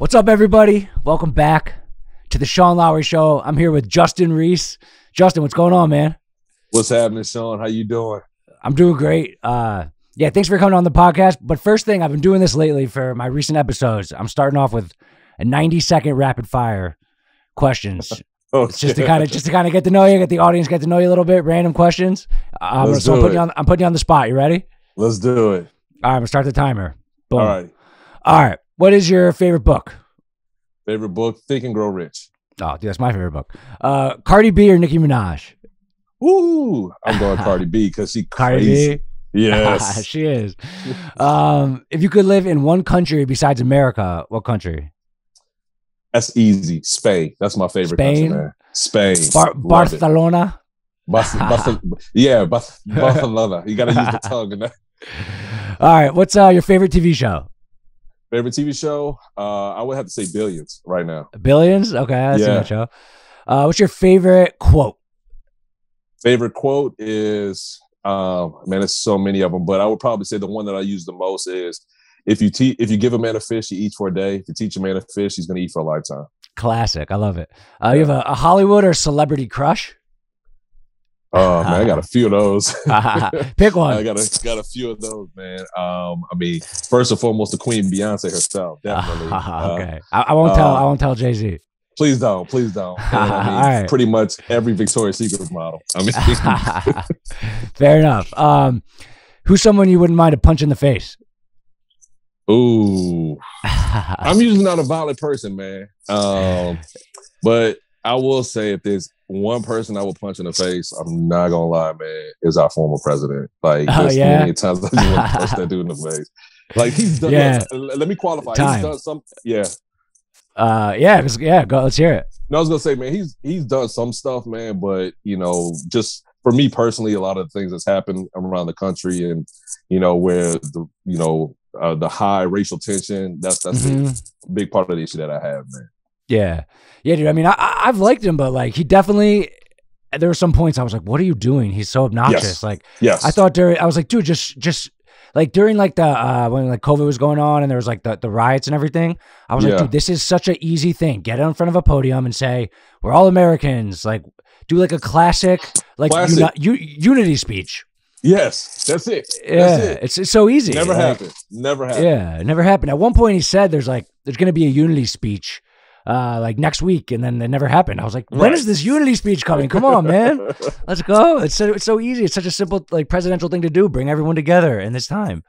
What's up, everybody? Welcome back to the Sean Lowery Show. I'm here with Justin Reese. Justin, what's going on, man? What's happening, Sean? How you doing? I'm doing great. Yeah, thanks for coming on the podcast. But first thing, I've been doing this lately for my recent episodes. I'm starting off with a 90-second rapid fire questions. Oh, it's just to kind of get to know you, get the audience get to know you a little bit. Random questions. I'm putting you on the spot. You ready? Let's do it. All right, I'm gonna start the timer. Boom. All right. What is your favorite book? Favorite book? Think and Grow Rich. Oh, dude, that's my favorite book. Cardi B or Nicki Minaj? Ooh, I'm going Cardi B because she Cardi crazy. B? Yes. She is. If you could live in one country besides America, what country? That's easy. Spain. That's my favorite country, man. Spain. Barcelona? Yeah, Barcelona. You got to use the tongue in that. All right. What's your favorite TV show? Favorite TV show? I would have to say Billions right now. Billions? Okay, that's a good show. What's your favorite quote? Favorite quote is, man, there's so many of them, but I would probably say the one that I use the most is, if you give a man a fish, he eats for a day. If you teach a man a fish, he's going to eat for a lifetime. Classic. I love it. You have a Hollywood or celebrity crush? Oh man, I got a few of those. Pick one. I got a few of those, man. I mean, first and foremost, the Queen Beyonce herself, definitely. Okay, I won't tell Jay-Z. Please don't. And, I mean, right. Pretty much every Victoria's Secret model. I mean, fair enough. Who's someone you wouldn't mind a punch in the face? Ooh, I'm usually not a violent person, man. But I will say, if there's one person I will punch in the face, I'm not gonna lie, man, is our former president. Like, many times I just want to punch that dude in the face. Like, he's done. Yeah. Let me qualify. He's done some. Yeah. Go. Let's hear it. No, I was gonna say, man, he's done some stuff, man. But just for me personally, a lot of the things that's happened around the country, and where the high racial tension, that's a big part of the issue that I have, man. Yeah, dude. I mean, I've liked him, but like, he definitely. There were some points I was like, "What are you doing? He's so obnoxious." Yes. I thought I was like, dude, just like during like the when like COVID was going on and there was like the riots and everything. I was like, dude, this is such an easy thing. Get in front of a podium and say, "We're all Americans." Like, do like a classic unity speech. Yes, that's it. Yeah, it's so easy. Never happened. Yeah, it never happened. At one point, he said, "There's going to be a unity speech." Like next week, and then it never happened. I was like, when is this unity speech coming? Come on, man. Let's go. It's so easy. It's such a simple like presidential thing to do. Bring everyone together in this time.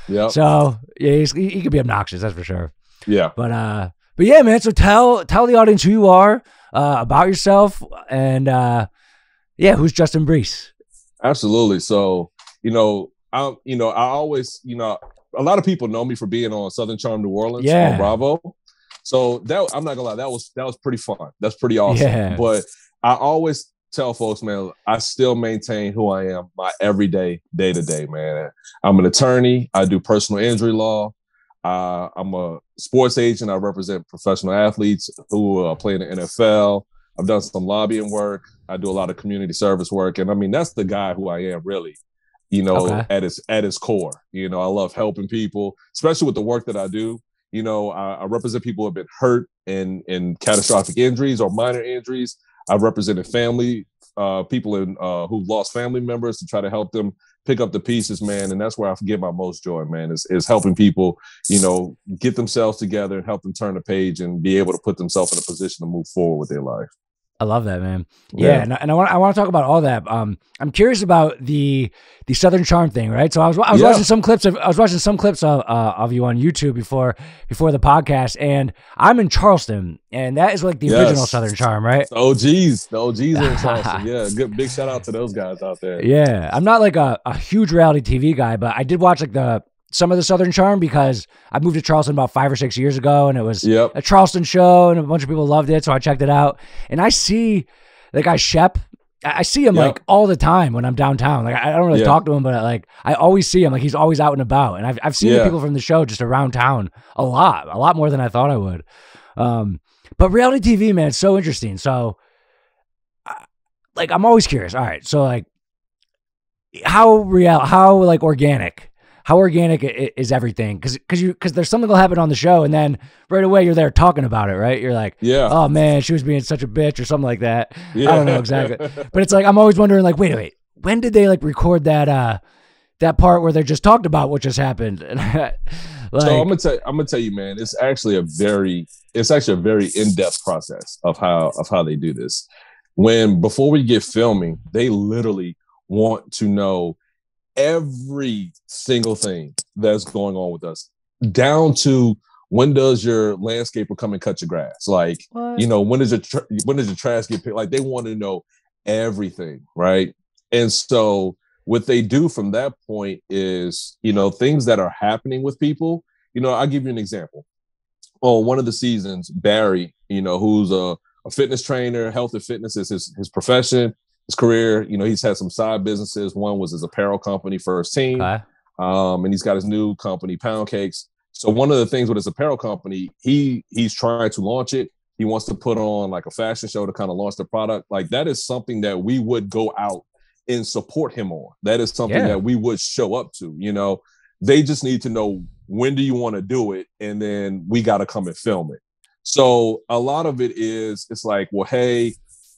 Yeah. So yeah, he could be obnoxious, that's for sure. Yeah. But yeah, man. So tell the audience who you are, about yourself, and who's Justin Brees? Absolutely. So I always a lot of people know me for being on Southern Charm New Orleans on Bravo. So that, I'm not gonna lie, that was pretty fun. That's pretty awesome. Yeah. But I always tell folks, man, I still maintain who I am, my everyday, day to day, man. I'm an attorney. I do personal injury law. I'm a sports agent. I represent professional athletes who play in the NFL. I've done some lobbying work. I do a lot of community service work, and I mean, that's the guy who I am, really. At its core. I love helping people, especially with the work that I do. I represent people who have been hurt in catastrophic injuries or minor injuries. I've represented people who've lost family members to try to help them pick up the pieces, man. And that's where I get my most joy, man, is helping people, get themselves together and help them turn the page and be able to put themselves in a position to move forward with their life. I love that, man. Yeah, and I want to talk about all that. I'm curious about the Southern Charm thing, right? So I was watching some clips of you on YouTube before the podcast, and I'm in Charleston, and that is like the original Southern Charm, right? The OGs are in Charleston. Yeah, good big shout out to those guys out there. Yeah, I'm not like a huge reality TV guy, but I did watch like some of the Southern Charm because I moved to Charleston about 5 or 6 years ago, and it was a Charleston show, and a bunch of people loved it, so I checked it out. And I see the guy Shep. I see him like all the time when I'm downtown. Like, I don't really talk to him, but like I always see him. Like, he's always out and about, and I've seen the people from the show just around town a lot more than I thought I would. But reality TV, man, it's so interesting. So, like, I'm always curious. All right, so like, how like organic. how organic is everything? Because there's something will happen on the show, and then right away you're there talking about it, right? You're like, oh man, she was being such a bitch or something like that. Yeah. I don't know exactly, but it's like I'm always wondering, like, wait, when did they like record that that part where they just talked about what just happened? So I'm gonna tell you, man, it's actually a very in-depth process of how they do this. Before we get filming, they literally want to know every single thing that's going on with us, down to when does your landscaper come and cut your grass? Like, what? When does your trash get picked? Like, they want to know everything, right? And so what they do from that point is, things that are happening with people. I'll give you an example. On one of the seasons, Barry, who's a fitness trainer, health and fitness is his profession, his career. He's had some side businesses. One was his apparel company, First Team. Okay. And he's got his new company, Pound Cakes. So one of the things with his apparel company, he's trying to launch it. He wants to put on like a fashion show to kind of launch the product. Like, that is something that we would go out and support him on. That is something that we would show up to. They just need to know, when do you want to do it? And then we got to come and film it. So a lot of it is, it's like, well, hey,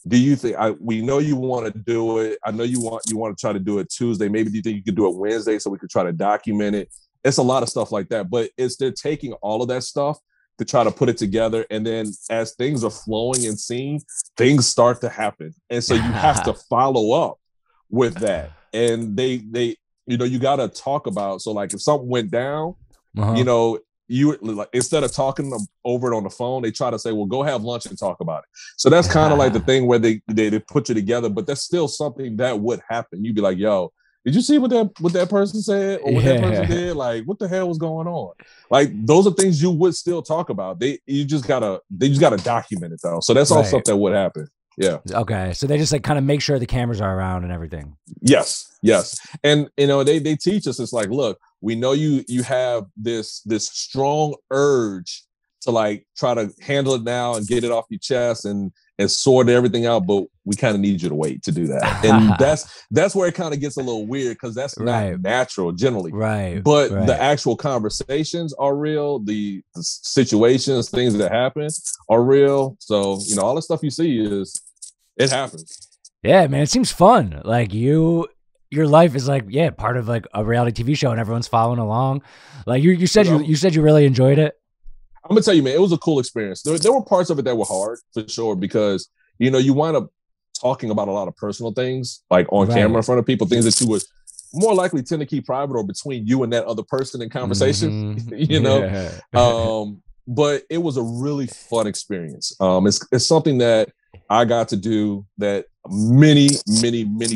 do you think we know you want to do it? I know you want to try to do it Tuesday. Maybe do you think you could do it Wednesday so we could try to document it? It's a lot of stuff like that, but they're taking all of that stuff to try to put it together. And then as things are flowing and seen, things start to happen. And so you have to follow up with that. And they you got to talk about, so like if something went down, you like, instead of talking over it on the phone, they try to say, well, go have lunch and talk about it. So that's kind of like the thing where they put you together, but that's still something that would happen. You'd be like, yo, did you see what that person said or what that person did? Like, what the hell was going on? Like, those are things you would still talk about. They just gotta document it though. So that's all stuff that would happen. Yeah. Okay. So they just like kind of make sure the cameras are around and everything. Yes. And they teach us, it's like, look, we know you have this strong urge to like try to handle it now and get it off your chest and sort everything out, but we kind of need you to wait to do that. And that's where it kind of gets a little weird, because that's not natural generally. Right. But the actual conversations are real. The situations, things that happen are real. So, all the stuff you see it happens. Yeah, man, it seems fun. Like your life is like, part of like a reality TV show and everyone's following along. Like you said you really enjoyed it. I'm gonna tell you, man, it was a cool experience. There were parts of it that were hard for sure, because you wind up talking about a lot of personal things, like on camera in front of people, things that you would more likely tend to keep private or between you and that other person in conversation. But it was a really fun experience. It's something that I got to do that many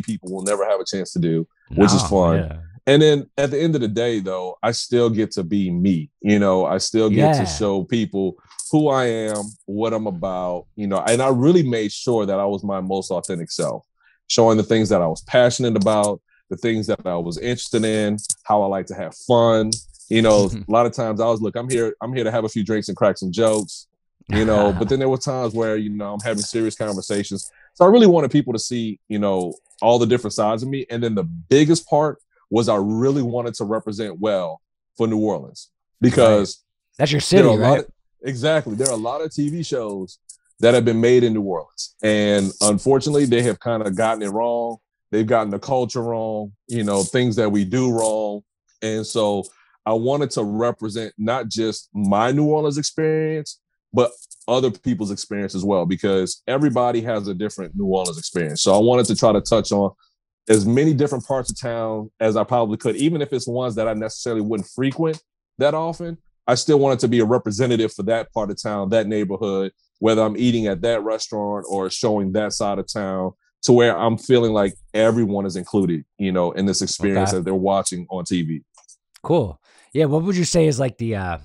people will never have a chance to do, which is fun. Yeah. And then at the end of the day, though, I still get to be me. I still get to show people who I am, what I'm about, and I really made sure that I was my most authentic self, showing the things that I was passionate about, the things that I was interested in, how I like to have fun. A lot of times I was, look, I'm here to have a few drinks and crack some jokes, but then there were times where, I'm having serious conversations. So I really wanted people to see, all the different sides of me. And then the biggest part was I really wanted to represent well for New Orleans, because that's your city, right? Exactly. There are a lot of TV shows that have been made in New Orleans, and unfortunately they have kind of gotten it wrong. They've gotten the culture wrong, things that we do wrong. And so I wanted to represent not just my New Orleans experience, but other people's experience as well, because everybody has a different New Orleans experience. So I wanted to try to touch on as many different parts of town as I probably could, even if it's ones that I necessarily wouldn't frequent that often. I still wanted to be a representative for that part of town, that neighborhood, whether I'm eating at that restaurant or showing that side of town, to where I'm feeling like everyone is included, in this experience that they're watching on TV. Cool. Yeah. What would you say is like the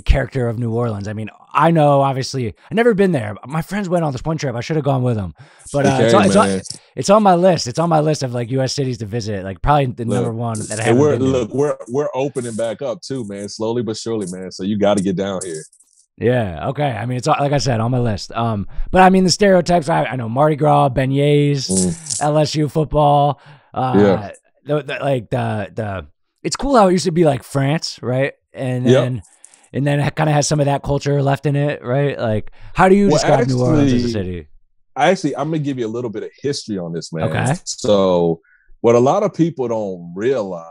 character of New Orleans? I mean, I know, obviously, I've never been there. My friends went on this one trip. I should have gone with them, but it's on my list. It's on my list of like U.S. cities to visit. Like probably the number one that I haven't been to. We're opening back up too, man. Slowly but surely, man. So you got to get down here. Yeah. Okay. I mean, it's like I said, on my list. But I mean, the stereotypes. I know Mardi Gras, beignets, LSU football. it's cool how it used to be like France, right? And then it kind of has some of that culture left in it, right? Like, how do you describe New Orleans as a city? I'm gonna give you a little bit of history on this, man. Okay. So what a lot of people don't realize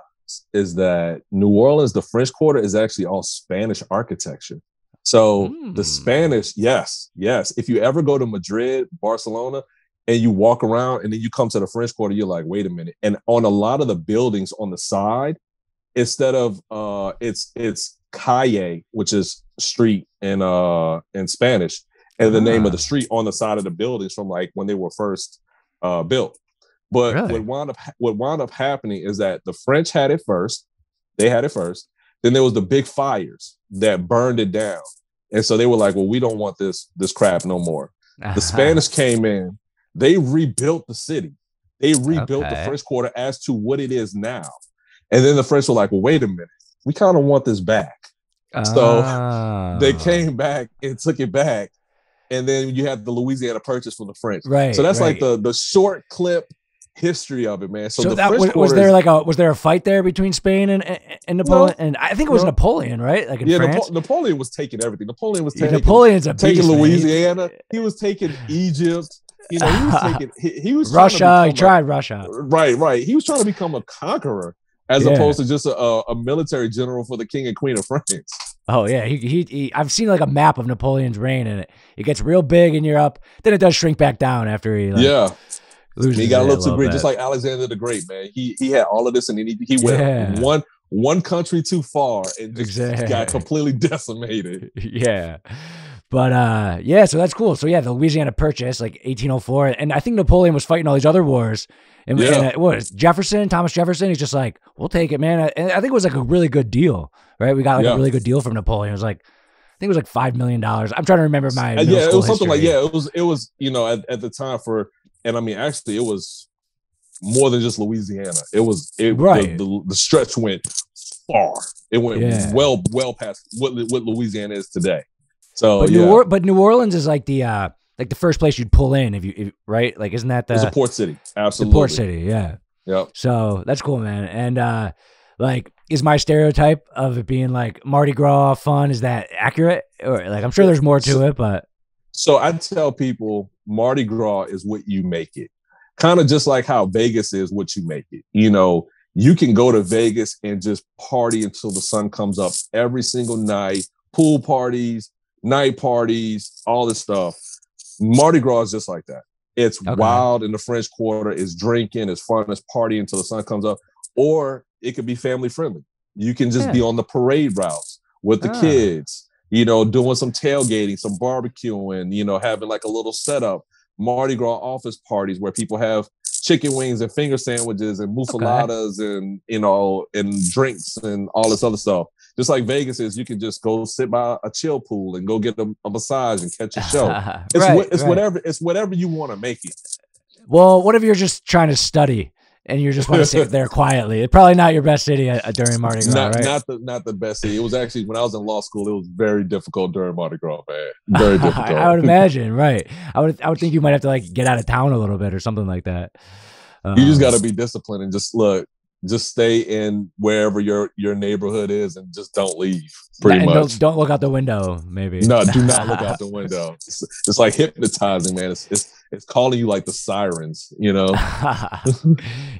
is that New Orleans, the French Quarter, is actually all Spanish architecture. So the Spanish, yes. If you ever go to Madrid, Barcelona, and you walk around and then you come to the French Quarter, you're like, wait a minute. And on a lot of the buildings on the side, instead of it's calle, which is street in Spanish, and the name of the street on the side of the buildings from like when they were first built. But really? what wound up happening is that the French had it first. They had it first. Then there was the big fires that burned it down. And so they were like, well, we don't want this crap no more. The Spanish came in. They rebuilt the city. They rebuilt the French Quarter as to what it is now. And then the French were like, well, wait a minute. We kind of want this back. So they came back and took it back. And then you have the Louisiana Purchase from the French. Right. So that's like the short clip history of it, man. So the that was there a fight there between Spain and Napoleon? And I think it was Napoleon, right? Like in France? Napoleon was taking everything. Napoleon's taking Louisiana. He was taking Egypt. You know, he was taking he was Russia. He tried Russia. Right. He was trying to become a conqueror as opposed to just a military general for the king and queen of France. Oh yeah, he I've seen like a map of Napoleon's reign, and it gets real big in Europe. Then it does shrink back down after he he got a little too great, just like Alexander the Great, man. He had all of this, and he went one country too far and just got completely decimated. Yeah. But so that's cool. So the Louisiana Purchase, like 1804, and I think Napoleon was fighting all these other wars. And what is Thomas Jefferson? He's just like, we'll take it, man. And I think it was like a really good deal, right? We got like a really good deal from Napoleon. It was like, I think it was like $5 million. I'm trying to remember my it was something history. It was at the time and I mean actually it was more than just Louisiana. The stretch went far. It went well past what Louisiana is today. So but New Orleans is like the first place you'd pull in if right? Like, isn't that it's a port city? Absolutely, the port city. Yeah. Yep. So that's cool, man. And like, is my stereotype of it being like Mardi Gras fun, is that accurate? Or like, I'm sure there's more to it, but so I tell people Mardi Gras is what you make it. Kind of just like how Vegas is what you make it. You know, you can go to Vegas and just party until the sun comes up every single night. Pool parties, night parties, all this stuff. Mardi Gras is just like that. It's wild in the French Quarter. It's drinking, it's fun, it's partying until the sun comes up. Or it could be family friendly. You can just be on the parade routes with the kids, doing some tailgating, some barbecuing, having like a little setup. Mardi Gras office parties where people have chicken wings and finger sandwiches and muffaladas and, and drinks and all this other stuff. Just like Vegas is, you can just go sit by a chill pool and go get a massage and catch a show. It's whatever you want to make it. Well, what if you're just trying to study and you just want to sit there quietly? It's probably not your best city during Mardi Gras, right? Not the best city. It was actually, when I was in law school, it was very difficult during Mardi Gras, man. Very difficult. I would imagine, right? I would think you might have to like get out of town a little bit or something like that. You just got to be disciplined and just stay in wherever your neighborhood is and just don't leave. Pretty much. Don't look out the window. Maybe. No, do not look out the window. It's like hypnotizing, man. It's calling you like the sirens, Yeah,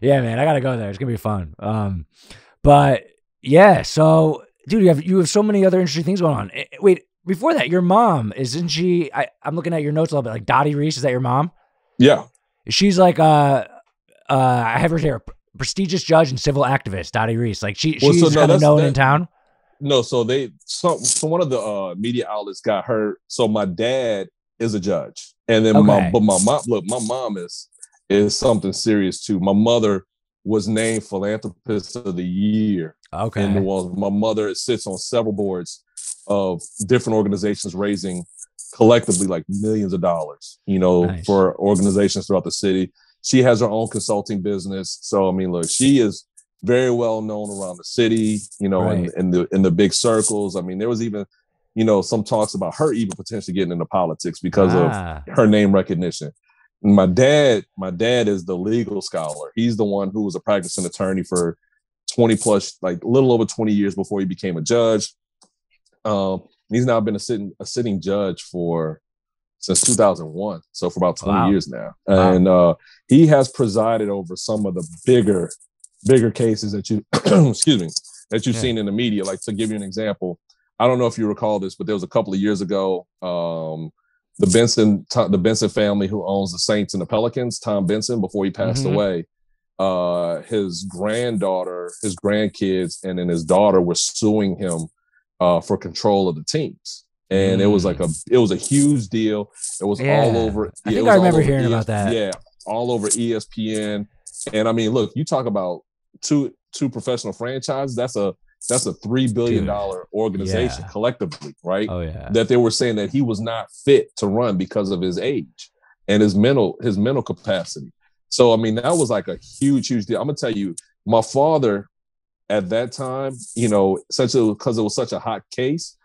man. I gotta go there. It's gonna be fun. But yeah. So, dude, you have so many other interesting things going on. Wait, before that, your mom, isn't she? I'm looking at your notes a little bit. Like Dottie Reese, is that your mom? Yeah. She's like I have her here. Prestigious judge and civil activist, Dottie Reese. Like she's kind of known in town. No, so one of the media outlets got her. So my dad is a judge, and then my mom is something serious too. My mother was named Philanthropist of the Year. Okay, and my mother sits on several boards of different organizations raising collectively like millions of dollars, for organizations throughout the city. She has her own consulting business. So, I mean, look, she is very well known around the city, in the big circles. I mean, there was even, some talks about her even potentially getting into politics because of her name recognition. And my dad is the legal scholar. He's the one who was a practicing attorney for 20 plus, like a little over 20 years before he became a judge. He's now been a sitting judge since 2001, so for about 20 years now. Wow. And he has presided over some of the bigger cases that you excuse me, that you've seen in the media. Like, to give you an example, I don't know if you recall this, but there was a couple of years ago, the Benson family, who owns the Saints and the Pelicans, Tom Benson, before he passed away, his granddaughter, his grandkids, and then his daughter were suing him for control of the teams. And it was a huge deal. It was all over. I think I remember hearing about that. Yeah, all over ESPN. And I mean, look, you talk about two professional franchises. That's a $3 billion organization collectively, right? Oh yeah. That they were saying that he was not fit to run because of his age and his mental capacity. So I mean, that was like a huge deal. I'm gonna tell you, my father at that time, you know, because it was such a hot case.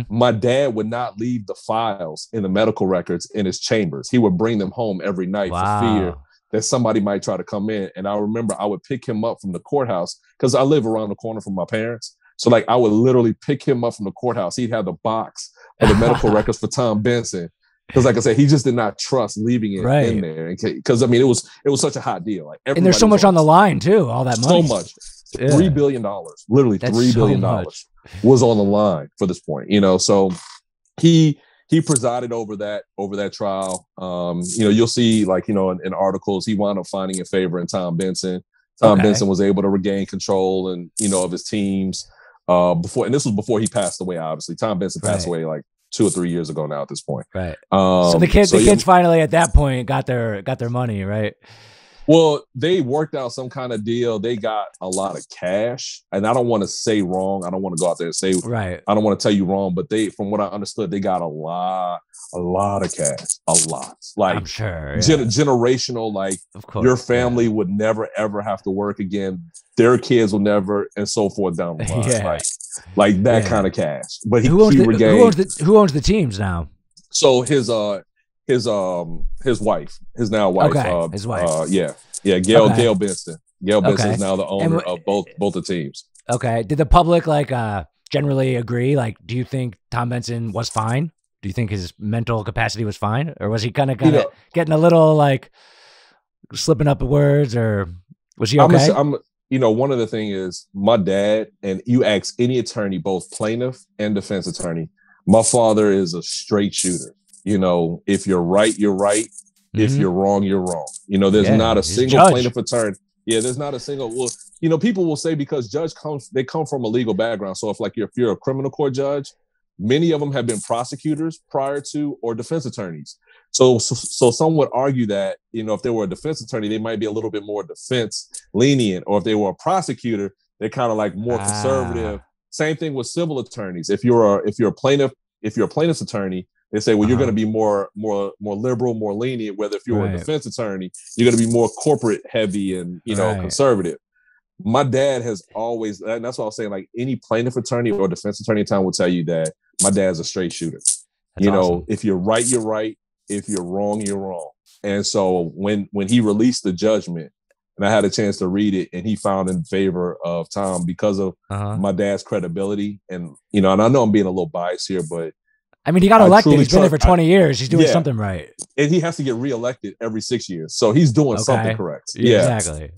My dad would not leave the files in the medical records in his chambers. He would bring them home every night for fear that somebody might try to come in. And I remember I would pick him up from the courthouse because I live around the corner from my parents. So like I would literally pick him up from the courthouse. He'd have the box of the medical records for Tom Benson. Because like I said, he just did not trust leaving it in there. Because I mean, it was such a hot deal. Like, and there's so much on the line too, all that money. So much. $3 billion, literally $3 billion was on the line for this point, you know. So he presided over that trial. You know, you'll see, like, you know, in articles, he wound up finding in favor in Tom Benson. Tom Benson was able to regain control and, you know, of his teams before, and this was before he passed away. Obviously, Tom Benson passed away like 2 or 3 years ago now at this point. Right. So the kids finally at that point got their money, right? Well, they worked out some kind of deal. They got a lot of cash, and I don't want to say wrong. I don't want to go out there and say right. I don't want to tell you wrong, but from what I understood, they got a lot of cash, a lot. Like, I'm sure, generational. Like, your family would never ever have to work again. Their kids will never, and so forth down the line. Like that kind of cash. But who owns the teams now? So his wife, his now wife. Okay, his wife. Gail Benson. Gail Benson is now the owner of both the teams. Okay. Did the public generally agree? Like, do you think Tom Benson was fine? Do you think his mental capacity was fine, or was he kind of getting a little like slipping up the words, or was he okay? One of the things is my dad, and you ask any attorney, both plaintiff and defense attorney, my father is a straight shooter. You know, if you're right, you're right. If you're wrong, you're wrong. You know, there's not a single plaintiff attorney. Yeah, there's not a single. Well, you know, people will say because they come from a legal background. So if you're a criminal court judge, many of them have been prosecutors prior to or defense attorneys. So some would argue that, you know, if they were a defense attorney, they might be a little bit more defense lenient, or if they were a prosecutor, they're kind of like more conservative. Same thing with civil attorneys. If you're a plaintiff's attorney, they say, well, you're going to be more liberal, more lenient. Whether if you're a defense attorney, you're going to be more corporate heavy and, you know, conservative. My dad has always, and that's what I was saying, like any plaintiff attorney or defense attorney in town will tell you that my dad's a straight shooter. That's awesome. If you're right, you're right. If you're wrong, you're wrong. And so when he released the judgment, and I had a chance to read it, and he found in favor of Tom because of my dad's credibility. And, you know, and I know I'm being a little biased here, but I mean, he got elected. He's been there for 20 years. He's doing something right. And he has to get reelected every 6 years. So he's doing something correct. Yeah, exactly.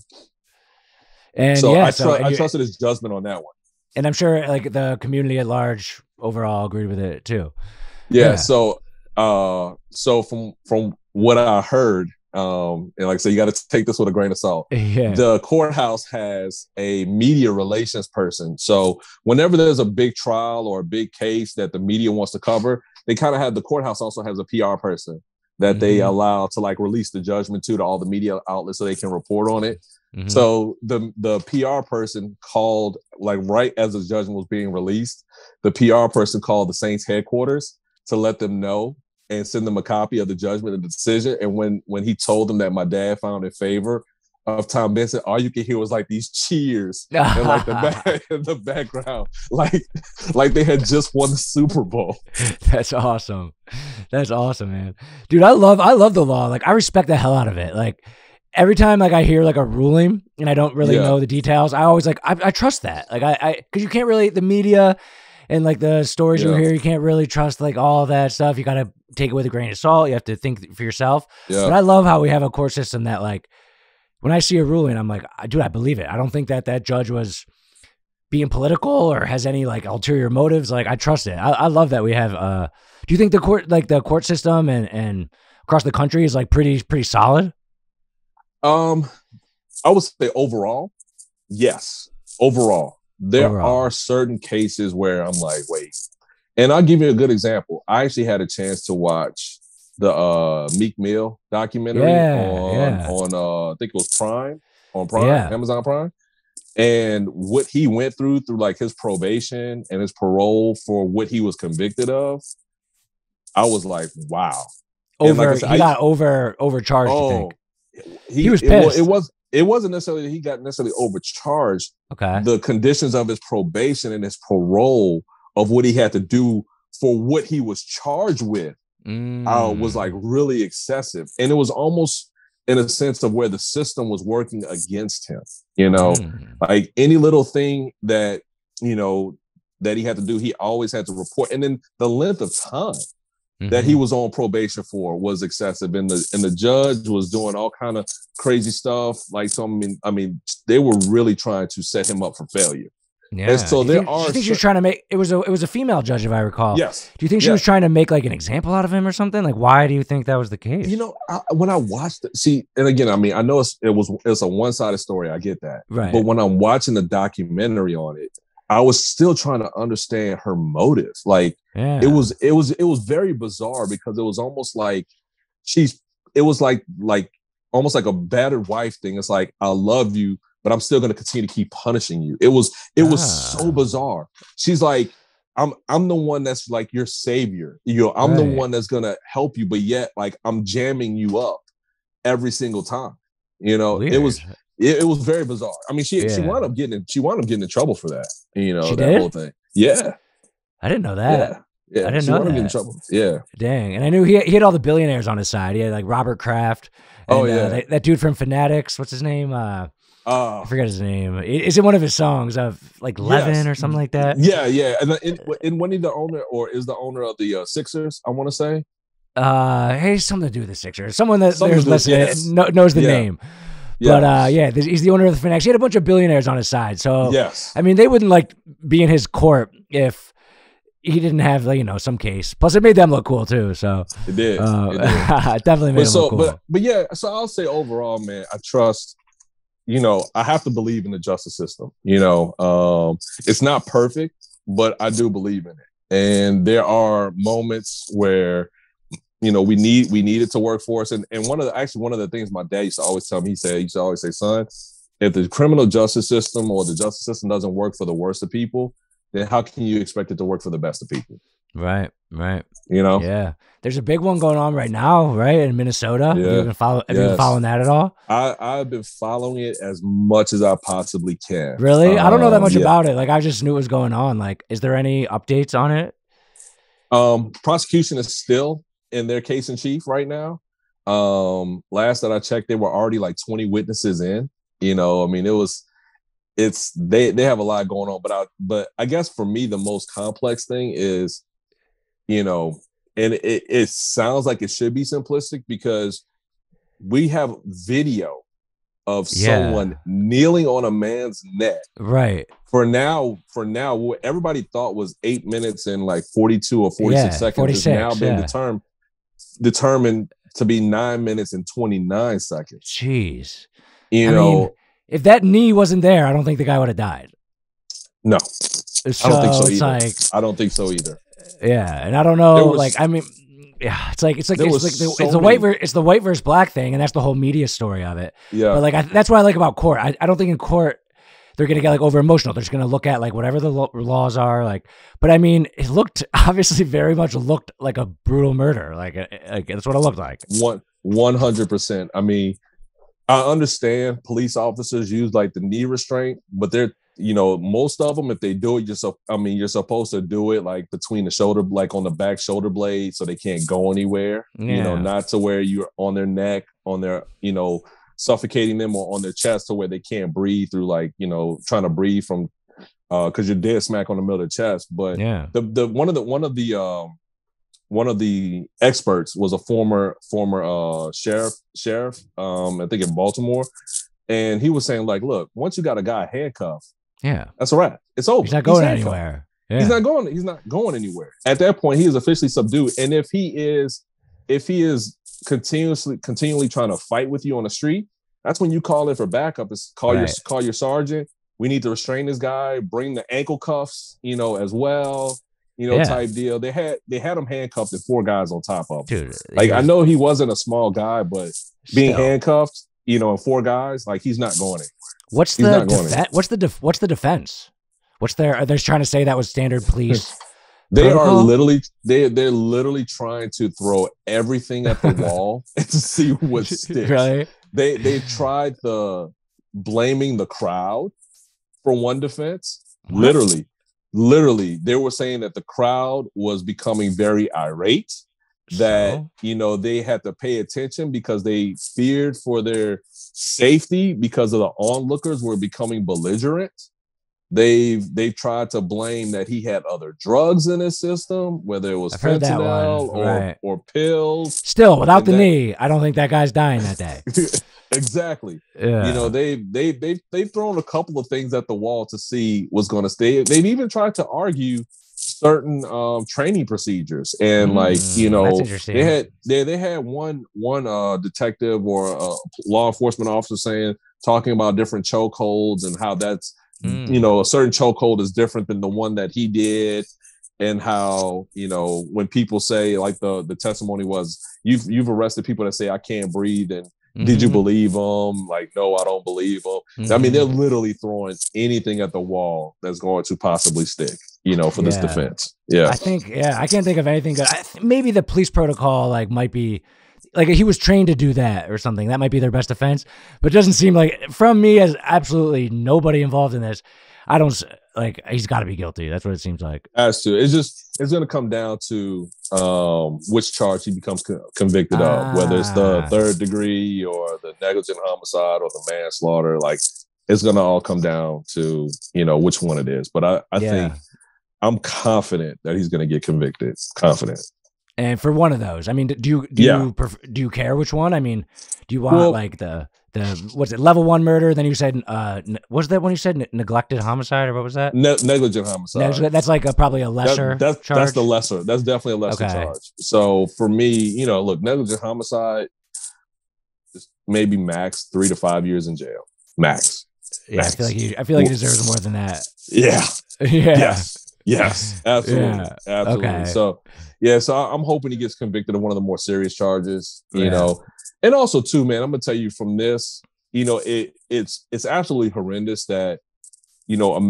And so I trusted his judgment on that one. And I'm sure like the community at large overall agreed with it too. Yeah. So from what I heard, and like I said, you got to take this with a grain of salt. Yeah. The courthouse has a media relations person. So whenever there's a big trial or a big case that the media wants to cover, they kind of have, the courthouse also has a PR person that they allow to like release the judgment to all the media outlets so they can report on it. So the PR person called, like right as the judgment was being released, the PR person called the Saints headquarters to let them know and send them a copy of the judgment and the decision. And when he told them that my dad found in favor of Tom Benson, all you could hear was like these cheers and like the background, like they had just won the Super Bowl. That's awesome. That's awesome, man. Dude, I love the law. Like, I respect the hell out of it. Like, every time like I hear like a ruling and I don't really know the details, I always like I trust that. Like because you can't really the media and like the stories you hear, you can't really trust like all of that stuff. You got to take it with a grain of salt. You have to think for yourself. Yeah. But I love how we have a court system that like when I see a ruling, I'm like, dude, I believe it. I don't think that judge was being political or has any like ulterior motives. Like I trust it. I love that we have. Do you think the court system and across the country is like pretty solid? I would say overall, yes. Overall, there are certain cases where I'm like, wait. And I'll give you a good example. I actually had a chance to watch the Meek Mill documentary on I think it was Prime, Amazon Prime. And what he went through like his probation and his parole for what he was convicted of, I was like, wow. He got overcharged, I think. He was pissed. It wasn't necessarily that he got necessarily overcharged. Okay. The conditions of his probation and his parole of what he had to do for what he was charged with was like really excessive. And it was almost in a sense of where the system was working against him, like any little thing that, that he had to do, he always had to report. And then the length of time that he was on probation for was excessive, and the judge was doing all kind of crazy stuff. Like, so I mean, they were really trying to set him up for failure. Yeah. And so do you think she was trying to make it was a female judge, if I recall? Yes. Do you think she was trying to make like an example out of him or something? Like, why do you think that was the case? When I watched it, and again, I mean, I know it's a one-sided story. I get that, right? But when I'm watching the documentary on it, I was still trying to understand her motives. Like, it was very bizarre because it was almost like almost like a battered wife thing. It's like, I love you, but I'm still going to continue to keep punishing you. It was so bizarre. She's like, I'm the one that's like your savior. I'm the one that's going to help you, but yet like I'm jamming you up every single time. Weird. It was very bizarre. I mean, she wound up getting in trouble for that. She that did? whole thing. Yeah. I didn't know that. Yeah. I didn't know that. Get in trouble. Yeah. Dang. And I knew he had all the billionaires on his side. He had like Robert Kraft. And, that dude from Fanatics. What's his name? I forget his name. Is it one of his songs of like Levin or something like that? Yeah. And when he's the owner or is the owner of the Sixers, I want to say. Hey, something to do with the Sixers. Someone that there's listening knows the name. But he's the owner of the Fanatics. He had a bunch of billionaires on his side. So I mean, they wouldn't like be in his court if he didn't have some case. Plus, it made them look cool too. So it did. It definitely made them look cool. But yeah, so I'll say overall, man, I trust. I have to believe in the justice system. It's not perfect, but I do believe in it. And there are moments where we need it to work for us. And one of the things my dad used to always tell me, he used to always say, son, if the criminal justice system or the justice system doesn't work for the worst of people, then how can you expect it to work for the best of people? Right. Yeah. There's a big one going on right now, right, in Minnesota. Yeah. Have you been following that at all? I've been following it as much as I possibly can. Really? I don't know that much about it. Like, I just knew what was going on. Like, is there any updates on it? Prosecution is still in their case in chief right now. Last that I checked, they were already like 20 witnesses in. I mean, they have a lot going on, but I guess for me the most complex thing is, and it sounds like it should be simplistic because we have video of someone kneeling on a man's neck. Right. For now, what everybody thought was 8 minutes and like 42 or 46 seconds 46, is now being determined to be 9 minutes and 29 seconds. Jeez. I mean, if that knee wasn't there, I don't think the guy would have died. No. So I don't think so it's either. like, I don't think so either. Yeah, and I don't know. It's the white versus black thing, and that's the whole media story of it. Yeah, but like that's what I like about court. I don't think in court they're gonna get like over emotional. They're just gonna look at like whatever the laws are. Like, but I mean, it very much looked like a brutal murder. Like that's what it looked like. 100%. I mean, I understand police officers use like the knee restraint, but they're most of them, if they do it, you're supposed to do it like between the shoulder, like on the back shoulder blade, so they can't go anywhere. Not to where you're on their neck, on their suffocating them on their chest to where they can't breathe through, like, trying to breathe from because you're dead smack on the middle of the chest. But the one of the experts was a former sheriff, I think in Baltimore, and he was saying, like, look, once you got a guy handcuffed, that's a wrap. It's over. He's not going anywhere. He's not going anywhere. At that point, he is officially subdued. And if he is continually trying to fight with you on the street, that's when you call in for backup. Is call your sergeant. We need to restrain this guy. Bring the ankle cuffs, as well. Type deal. They had him handcuffed and 4 guys on top of him. Dude, like, I know he wasn't a small guy, but being handcuffed, and 4 guys, like, he's not going anywhere. What's the defense? Are they trying to say that was standard police? They're literally trying to throw everything at the wall and to see what sticks. Right? They tried blaming the crowd for one defense. What? Literally, they were saying that the crowd was becoming very irate, that, they had to pay attention because they feared for their safety because of the onlookers were becoming belligerent. They've tried to blame that he had other drugs in his system, whether it was fentanyl or pills. Still, without the knee, I don't think that guy's dying that day. Exactly. Yeah. They've thrown a couple of things at the wall to see what's going to stay. They've even tried to argue certain training procedures, and they had one detective or a law enforcement officer talking about different chokeholds and how that's a certain chokehold is different than the one that he did, and how when people say, like, the testimony was, you've arrested people that say I can't breathe, and did you believe them? Like, no, I don't believe them. I mean, they're literally throwing anything at the wall that's going to possibly stick, for this defense. Yeah, I think, I can't think of anything good. Maybe the police protocol, might be, like, he was trained to do that or something. That might be their best defense. But it doesn't seem like, from me as absolutely nobody involved in this, I don't, he's got to be guilty. That's what it seems like. Has to. It's going to come down to which charge he becomes convicted of, whether it's the 3rd degree or the negligent homicide or the manslaughter. Like, it's going to all come down to, which one it is. But I think I'm confident that he's going to get convicted. Confident. And for one of those, I mean, do you care which one? I mean, do you want the what's it, level 1 murder? Then you said, was that when you said neglected homicide, or what was that? Negligent homicide. That's probably a lesser charge. That's the lesser. That's definitely a lesser charge. So for me, look, negligent homicide is maybe max 3 to 5 years in jail. Max. Yeah, max. I feel like he deserves more than that. Yeah. Yeah. Yes. Absolutely. Yeah. Absolutely. Okay. So I'm hoping he gets convicted of one of the more serious charges, And also, too, man, I'm gonna tell you from this, it's absolutely horrendous that, a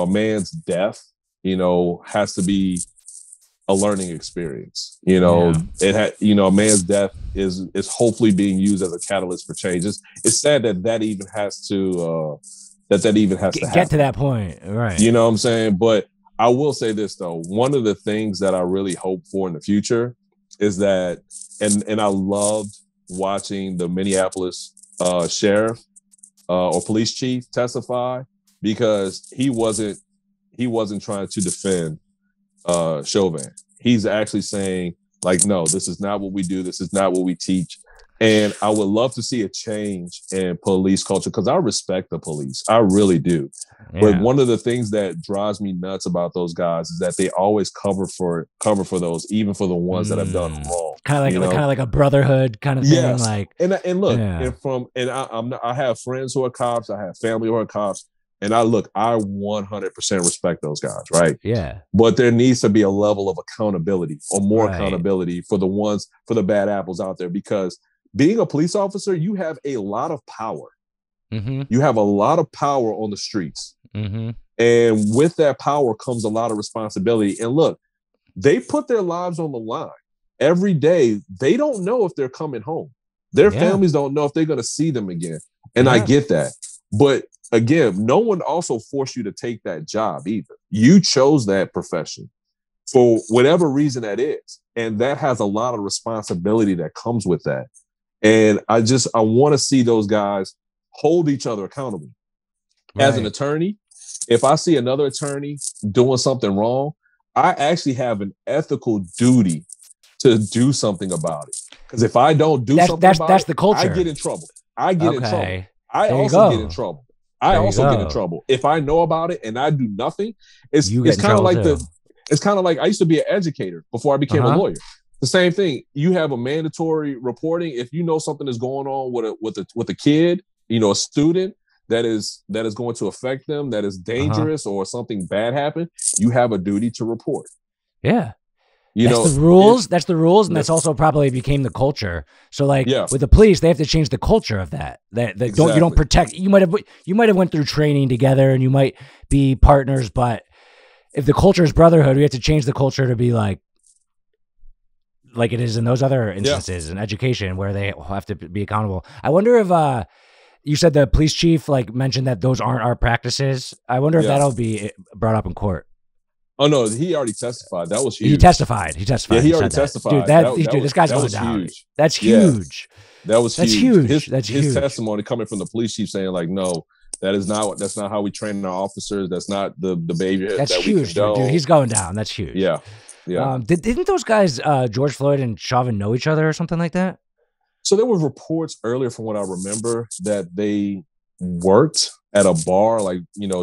man's death, has to be a learning experience. A man's death is hopefully being used as a catalyst for changes. It's sad that even has to get to that point, right? You know what I'm saying? But I will say this, though. One of the things that I really hope for in the future is that, and I loved watching the Minneapolis sheriff or police chief testify, because he wasn't trying to defend Chauvin. He's actually saying, like, no, this is not what we do. This is not what we teach. And I would love to see a change in police culture, because I respect the police. I really do. Yeah. But one of the things that drives me nuts about those guys is that they always cover for those, even for the ones that have done wrong. Kind of like a brotherhood kind of thing. Yes. Like, and look, I have friends who are cops. I have family who are cops. And I 100% respect those guys, right? Yeah. But there needs to be a level of accountability, or more accountability for the bad apples out there, because being a police officer, you have a lot of power. Mm-hmm. You have a lot of power on the streets. Mm-hmm. And with that power comes a lot of responsibility. And look, they put their lives on the line every day. They don't know if they're coming home. Their families don't know if they're going to see them again. And I get that. But again, no one also forced you to take that job either. You chose that profession for whatever reason that is. And that has a lot of responsibility that comes with that. And I want to see those guys hold each other accountable. Right. As an attorney, if I see another attorney doing something wrong, I actually have an ethical duty to do something about it. Because if I don't do something about that's it, the culture. I get in trouble. I get in trouble. I there also get in trouble. I also get in trouble. If I know about it and I do nothing, it's kind of like it's kind of like I used to be an educator before I became a lawyer. The same thing. You have a mandatory reporting. If you know something is going on with a kid, a student that is going to affect them, that is dangerous, or something bad happened, you have a duty to report. Yeah. That's the rules. That's the rules, and that's also probably became the culture. So, with the police, they have to change the culture of that. Exactly. You don't protect. You might have went through training together, and you might be partners. But if the culture is brotherhood, we have to change the culture to be like it is in those other instances in education, where they have to be accountable. I wonder if you said the police chief mentioned that those aren't our practices. I wonder if that'll be brought up in court. Oh no, he already testified. That was huge. He testified. Yeah, he already testified. Dude, this guy's going down. Huge. That's huge. Yeah, that was huge. That's his testimony coming from the police chief saying no, that's not how we train our officers. That's not the behavior. That's huge, dude. He's going down. That's huge. Yeah. Didn't those guys, George Floyd and Chauvin, know each other or something like that? So there were reports earlier, from what I remember, that they worked at a bar,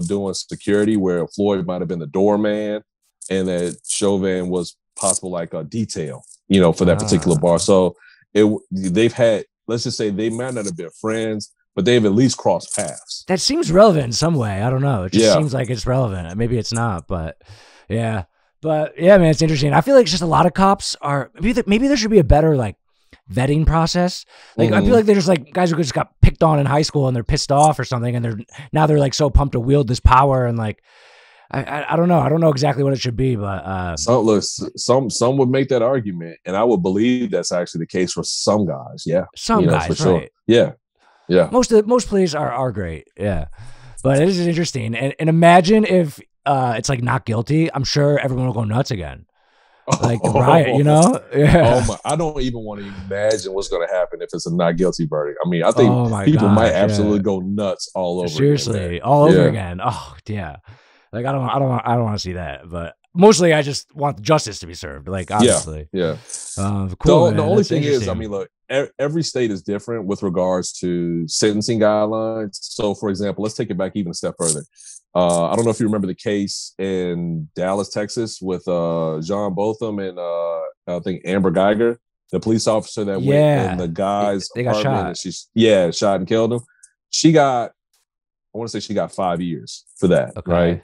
doing security, where Floyd might have been the doorman, and that Chauvin was possible a detail, for that particular bar. So they've had, let's just say, they might not have been friends, but they've at least crossed paths. That seems relevant in some way. I don't know. It just seems like it's relevant. Maybe it's not, but yeah. But yeah, man, it's interesting. I feel like just a lot of cops are maybe there should be a better vetting process. I feel like they're just guys who just got picked on in high school and they're pissed off or something, and they're so pumped to wield this power, and I don't know. I don't know exactly what it should be, but some would make that argument, and I would believe that's actually the case for some guys. Yeah, some guys, for right? Sure. Yeah. Most police are great. Yeah, but it is interesting, and imagine if it's not guilty. I'm sure everyone will go nuts again. Riot, Yeah. Oh my! I don't even want to imagine what's going to happen if it's a not guilty verdict. I mean, I think people might absolutely go nuts all over. Seriously, all over again. Oh yeah. I don't want to see that, but mostly I just want justice to be served. Obviously. Yeah. Cool. The only thing is, I mean, look, every state is different with regards to sentencing guidelines. So, for example, let's take it back even a step further. I don't know if you remember the case in Dallas, Texas, with John Botham and I think Amber Geiger, the police officer that went in the guy's apartment, got shot. And shot and killed him. I want to say she got 5 years for that, right?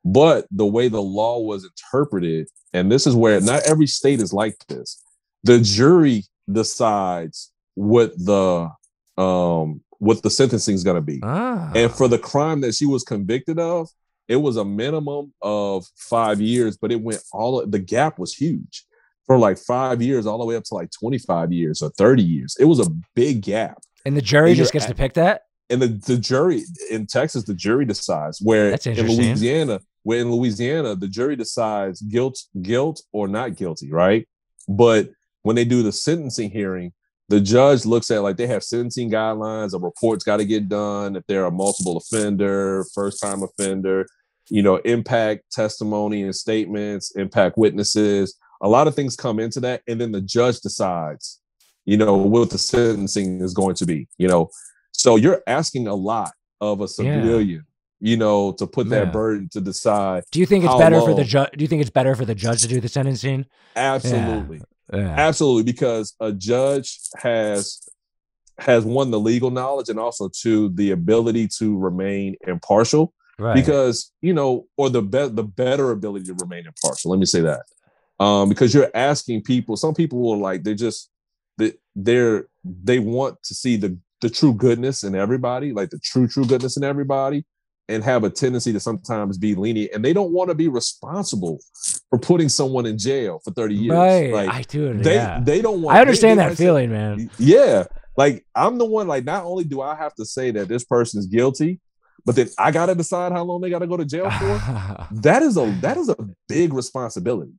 But the way the law was interpreted, and this is where not every state is like this, the jury decides what the sentencing is going to be. And for the crime that she was convicted of, it was a minimum of 5 years, but it went the gap was huge for 5 years all the way up to 25 years or 30 years. It was a big gap. And the jury just gets to pick that? And the jury in Texas, the jury decides. Where in Louisiana, the jury decides guilt or not guilty, right? But when they do the sentencing hearing, the judge looks at they have sentencing guidelines, a report's got to get done if they're a multiple offender, first time offender, impact testimony and statements, impact witnesses. A lot of things come into that, and then the judge decides, what the sentencing is going to be. So you're asking a lot of a civilian, to put that burden to decide. Do you think it's better for the judge? Do you think it's better for the judge to do the sentencing? Absolutely. Yeah. Absolutely. Because a judge has one, the legal knowledge, and also two, the ability to remain impartial. Right. Because, or the better ability to remain impartial. Let me say that. Because you're asking people, some people will they want to see the true goodness in everybody, the true goodness in everybody, and have a tendency to sometimes be lenient, and they don't want to be responsible for putting someone in jail for 30 years. Right. They don't want. I understand that feeling, man. Yeah. I'm the one, not only do I have to say that this person is guilty, but then I got to decide how long they got to go to jail for. That is a big responsibility.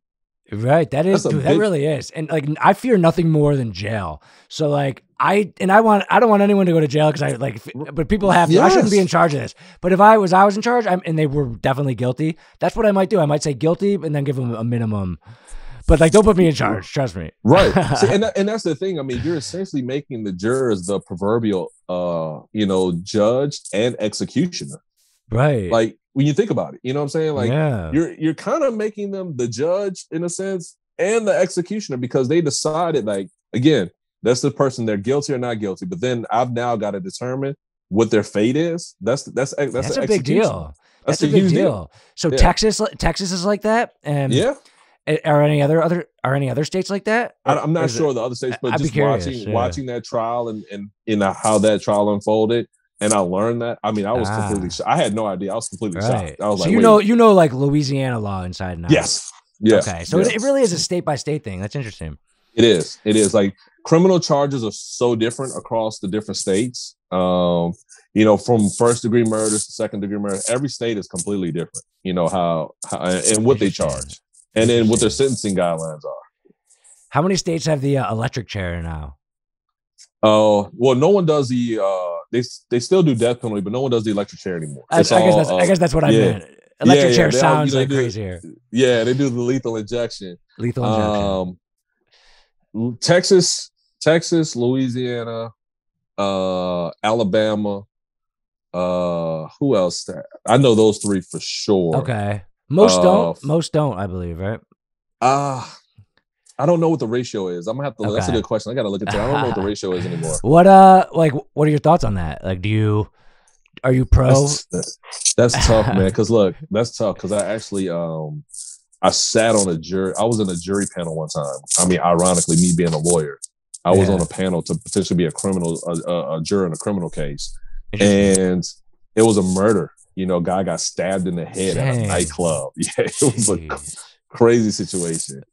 Right. That is, dude, that really is. And like, I fear nothing more than jail. So like, I don't want anyone to go to jail because but people have to. Yes. I shouldn't be in charge of this. But if I was in charge and they were definitely guilty, that's what I might do. I might say guilty and then give them a minimum. But like, don't put me in charge. Trust me. Right. See, and that's the thing. I mean, you're essentially making the jurors the proverbial, judge and executioner. Right. Like when you think about it, you know what I'm saying? Like you're kind of making them the judge in a sense and the executioner because they decided, like, again, that's the person, they're guilty or not guilty. But then I've now got to determine what their fate is. That's a big deal. That's a big deal. So Texas is like that. And are any other states like that? I'm not sure the other states, but just watching that trial and how that trial unfolded. And I learned that. I mean, I was completely shocked. I had no idea. I was completely shocked. I was like, you know, like Louisiana law inside and out. Yes. Yeah. Okay. So it really is a state by state thing. That's interesting. It is. It is. Like criminal charges are so different across the different states. From first degree murders to second degree murder, every state is completely different. You know how and what they charge, and then what their sentencing guidelines are. How many states have the electric chair now? Oh, well, no one does the. They still do death penalty, but no one does the electric chair anymore. I guess that's what I meant. Electric chair sounds like crazier. Yeah, they do the lethal injection. Texas, Louisiana, Alabama. Who else? I know those three for sure. Okay, most don't. I believe, right? I don't know what the ratio is. I'm gonna have to. Okay. That's a good question. I gotta look at that. I don't know what the ratio is anymore. What are your thoughts on that? Like, are you pro? That's tough, man. Because look, that's tough. Because I actually, I sat on a jury. I was in a jury panel one time. I mean, ironically, me being a lawyer, I was on a panel to potentially be a juror in a criminal case, and it was a murder. You know, guy got stabbed in the head at a nightclub. Yeah, it was a crazy situation.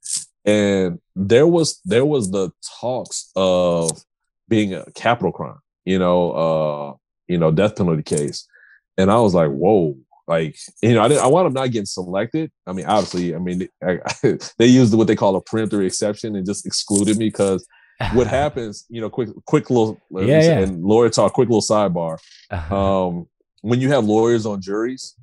And there was the talks of being a capital crime, death penalty case. And I was like, whoa, like, I wound up not getting selected. I mean, obviously, they used what they call a peremptory exception and just excluded me because what happens, quick little, and lawyer talk, quick little sidebar. When you have lawyers on juries,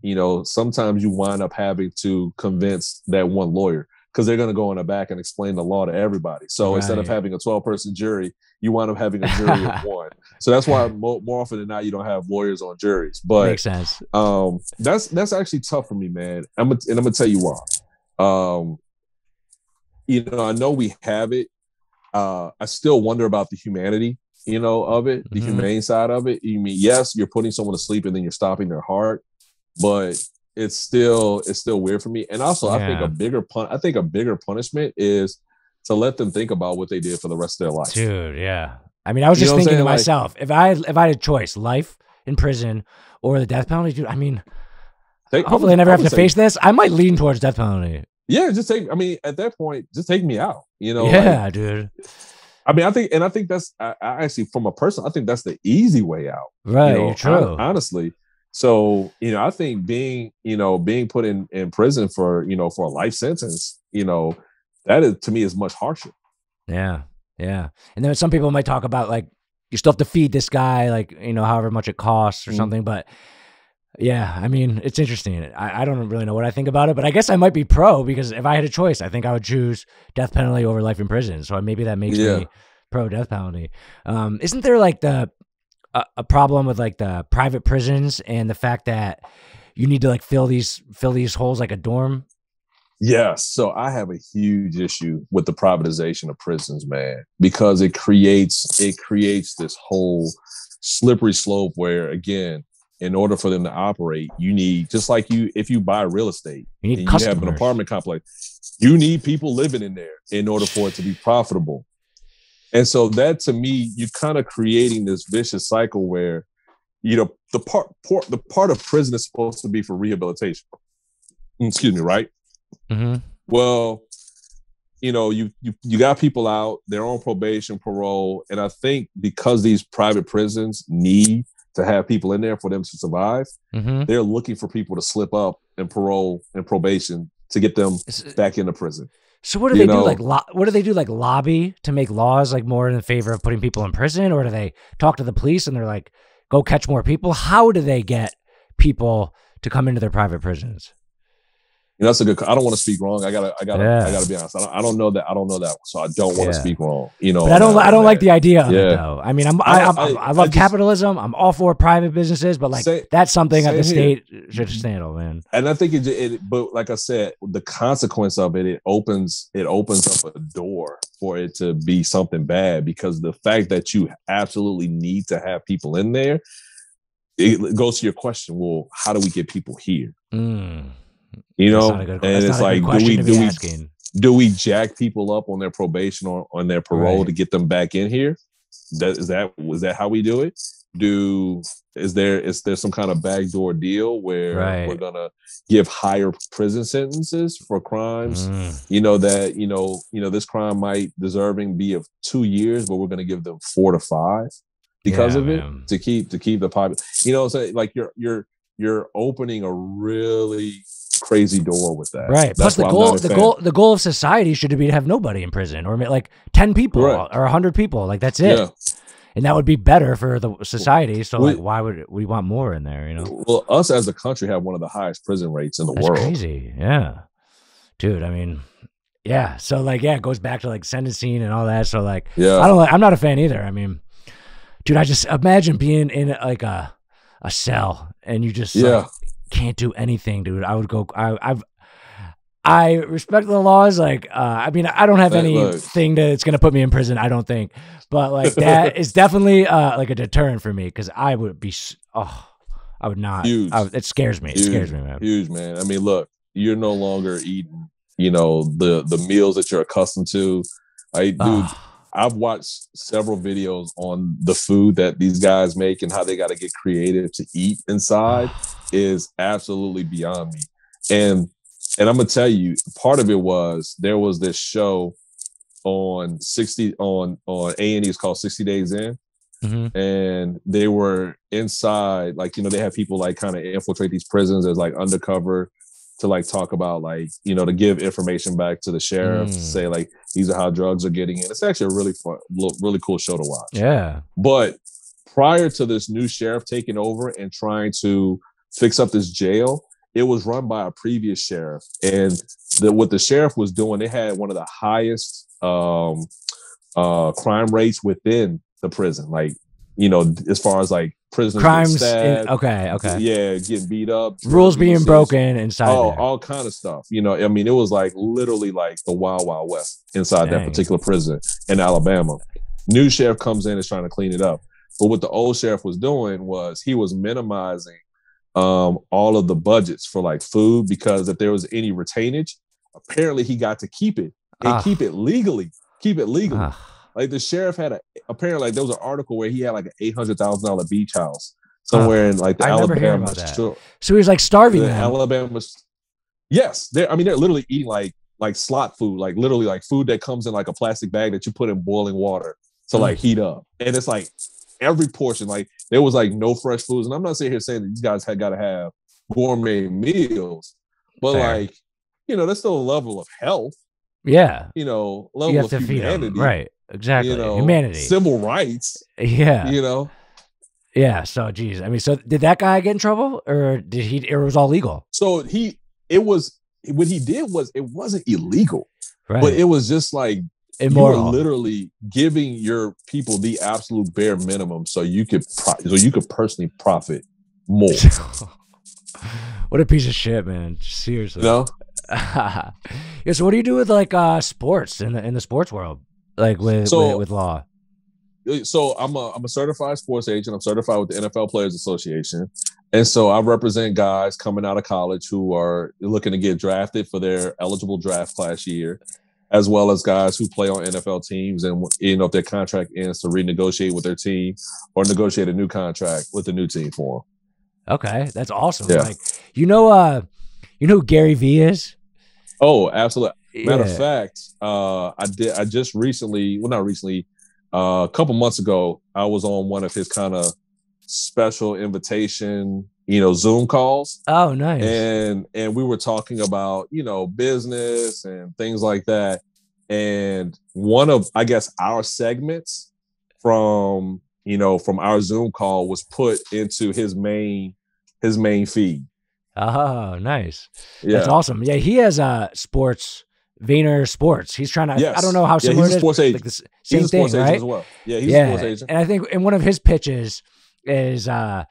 sometimes you wind up having to convince that one lawyer, because they're going to go in the back and explain the law to everybody. So instead of having a 12-person jury, you wind up having a jury of one. So that's why more often than not, you don't have lawyers on juries. But makes sense. That's actually tough for me, man. I'm gonna tell you why. I know we have it. I still wonder about the humanity, of it, the humane side of it. You mean, yes, you're putting someone to sleep and then you're stopping their heart, but it's still weird for me. And also, I think a bigger punishment is to let them think about what they did for the rest of their life. Dude, yeah. I mean, I was just thinking to myself, if I had a choice, life in prison or the death penalty, dude, I mean, hopefully I never have to face this. I might lean towards death penalty. Yeah, at that point, just take me out, Yeah, dude. I mean, I think that's, I actually, from a person, I think that's the easy way out. Right, true. Honestly. So, I think being put in prison for a life sentence, that is, to me, is much harsher. Yeah. Yeah. And then some people might talk about, like, you still have to feed this guy, like, however much it costs or something. But yeah, I mean, it's interesting. I don't really know what I think about it, but I guess I might be pro, because if I had a choice, I think I would choose death penalty over life in prison. So maybe that makes me pro death penalty. Isn't there like a problem with like the private prisons and the fact that you need to like fill these holes like a dorm? Yes. So I have a huge issue with the privatization of prisons, man, because it creates this whole slippery slope where, again, in order for them to operate, you need, just like if you buy real estate and you have an apartment complex, you need people living in there in order for it to be profitable. And so that, to me, you're kind of creating this vicious cycle where, the part of prison is supposed to be for rehabilitation. Excuse me, right? Mm-hmm. Well, you got people out, they're on probation, parole, and I think because these private prisons need to have people in there for them to survive, they're looking for people to slip up and parole and probation to get them back into prison. So what do they do? Like, what do they do? Like lobby to make laws like more in favor of putting people in prison, or do they talk to the police and they're like, go catch more people? How do they get people to come into their private prisons? That's a good. I don't want to speak wrong. I gotta be honest. I don't know that. I don't know that one, so I don't want to speak wrong. But I don't like the idea of it though. I mean, I love capitalism. I'm all for private businesses, but like that's something that the state should handle, man. And I think but like I said, the consequence of it opens up a door for it to be something bad, because the fact that you absolutely need to have people in there, it goes to your question. Well, how do we get people here? And it's like, do we jack people up on their probation or on their parole to get them back in here? Was that how we do it? Is there some kind of backdoor deal where we're gonna give higher prison sentences for crimes? This crime might deserving be of 2 years, but we're gonna give them 4 to 5 because of it, to keep the population. So like you're opening a really crazy door with that. Right. Plus the goal of society should be to have nobody in prison, or like 10 people or 100 people. Like that's it. Yeah. And that would be better for the society. So like, why would we want more in there? Well, us as a country have one of the highest prison rates in the world. That's crazy. Yeah. Dude, I mean, yeah. So like, it goes back to like sentencing and all that. So like, I'm not a fan either. I mean, dude, I just imagine being in like a cell and you just like, can't do anything, dude. I would go. I respect the laws. Like, I mean, I don't have anything that's gonna put me in prison. I don't think, but like that is definitely like a deterrent for me, because I would be. I would not. It scares me. It scares me, man. Huge, man. I mean, look, you're no longer eating, the meals that you're accustomed to. Dude. I've watched several videos on the food that these guys make and how they got to get creative to eat inside is absolutely beyond me. And I'm gonna tell you, part of it was there was this show on A&E. It's called 60 Days In, and they were inside, like they have people like kind of infiltrate these prisons as like undercover, to like talk about like, to give information back to the sheriff, to say like, these are how drugs are getting in. It's actually a really fun, really cool show to watch. Yeah. But prior to this new sheriff taking over and trying to fix up this jail, it was run by a previous sheriff. And what the sheriff was doing, they had one of the highest crime rates within the prison. Like, as far as like prisoners, crimes, getting beat up, rules being broken inside, all kind of stuff. I mean, it was like literally like the Wild Wild West inside that particular prison in Alabama. New sheriff comes in and is trying to clean it up, but what the old sheriff was doing was he was minimizing all of the budgets for like food, because if there was any retainage, apparently he got to keep it and keep it legally. Like the sheriff had apparently like there was an article where he had like an $800,000 beach house somewhere in like the Alabama. So he was like starving them. Alabama. Yes, they're literally eating like slot food, like literally like food that comes in like a plastic bag that you put in boiling water to like heat up, and it's like every portion, like there was like no fresh foods. And I'm not sitting here saying that these guys had got to have gourmet meals, but like there's still a level of health. Yeah, level you have of to humanity, feed them. Right. Exactly. Humanity, civil rights. Yeah. Yeah. So, geez. I mean, so did that guy get in trouble, or did he? Or it was all legal? So what he did was, it wasn't illegal, but it was just like immoral. You were literally giving your people the absolute bare minimum, so you could personally profit more. What a piece of shit, man! Seriously. No. Yeah. So, what do you do with like sports in the sports world? Like with law. So I'm a certified sports agent. I'm certified with the NFL Players Association. And so I represent guys coming out of college who are looking to get drafted for their eligible draft class year, as well as guys who play on NFL teams. And if their contract ends, to renegotiate with their team or negotiate a new contract with the new team for them. Okay. That's awesome. Yeah. Like, who Garyvee is? Oh, absolutely. Matter of fact, I just recently, not recently, a couple months ago, I was on one of his kind of special invitation Zoom calls. Oh, nice. And we were talking about, business and things like that. And one of, I guess, our segments from our Zoom call was put into his main feed. Oh, nice. Yeah. That's awesome. Yeah, he has sports, Vayner Sports. He's trying to, yes. I don't know how similar he's a sports agent. Like the same thing, sports right? agent as well. Yeah, he's a sports agent. And I think in one of his pitches is because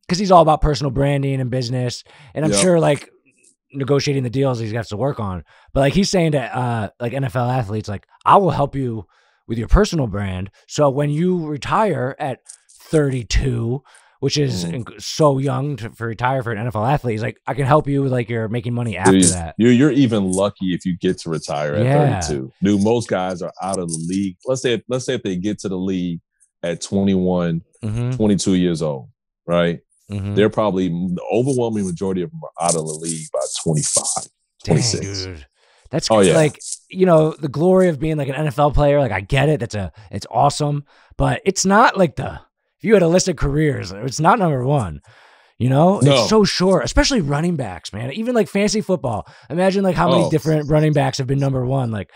he's all about personal branding and business. And I'm sure like negotiating the deals he's got to work on. But like he's saying to like NFL athletes, like, I will help you with your personal brand. So when you retire at 32, which is so young to retire for an NFL athlete, he's like, I can help you with like you're making money after that. You're even lucky if you get to retire at 32. Dude, most guys are out of the league. Let's say if they get to the league at 21, 22 years old, right? They're probably, the overwhelming majority of them are out of the league by 25, 26. Dang, dude. That's like, the glory of being like an NFL player. Like, I get it. It's awesome, but it's not like if you had a list of careers, it's not number one. It's so short, especially running backs, man. Even like fantasy football. Imagine like how many different running backs have been number one, like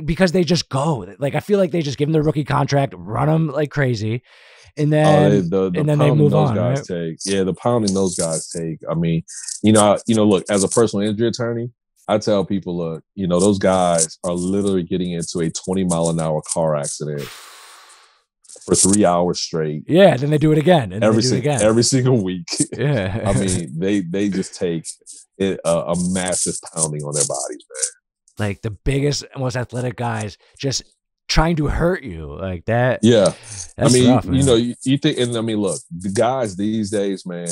because they just go. Like, I feel like they just give them their rookie contract, run them like crazy. And then, and then they move on. Guys right? The pounding those guys take. I mean, look, as a personal injury attorney, I tell people, look, those guys are literally getting into a 20-mile-an-hour car accident for 3 hours straight. Yeah, then they do it again. And every single week. Yeah. I mean, they just take a massive pounding on their bodies, man. Like the biggest, most athletic guys just trying to hurt you like that. Yeah. I mean, rough, you think, and I mean, look, the guys these days, man,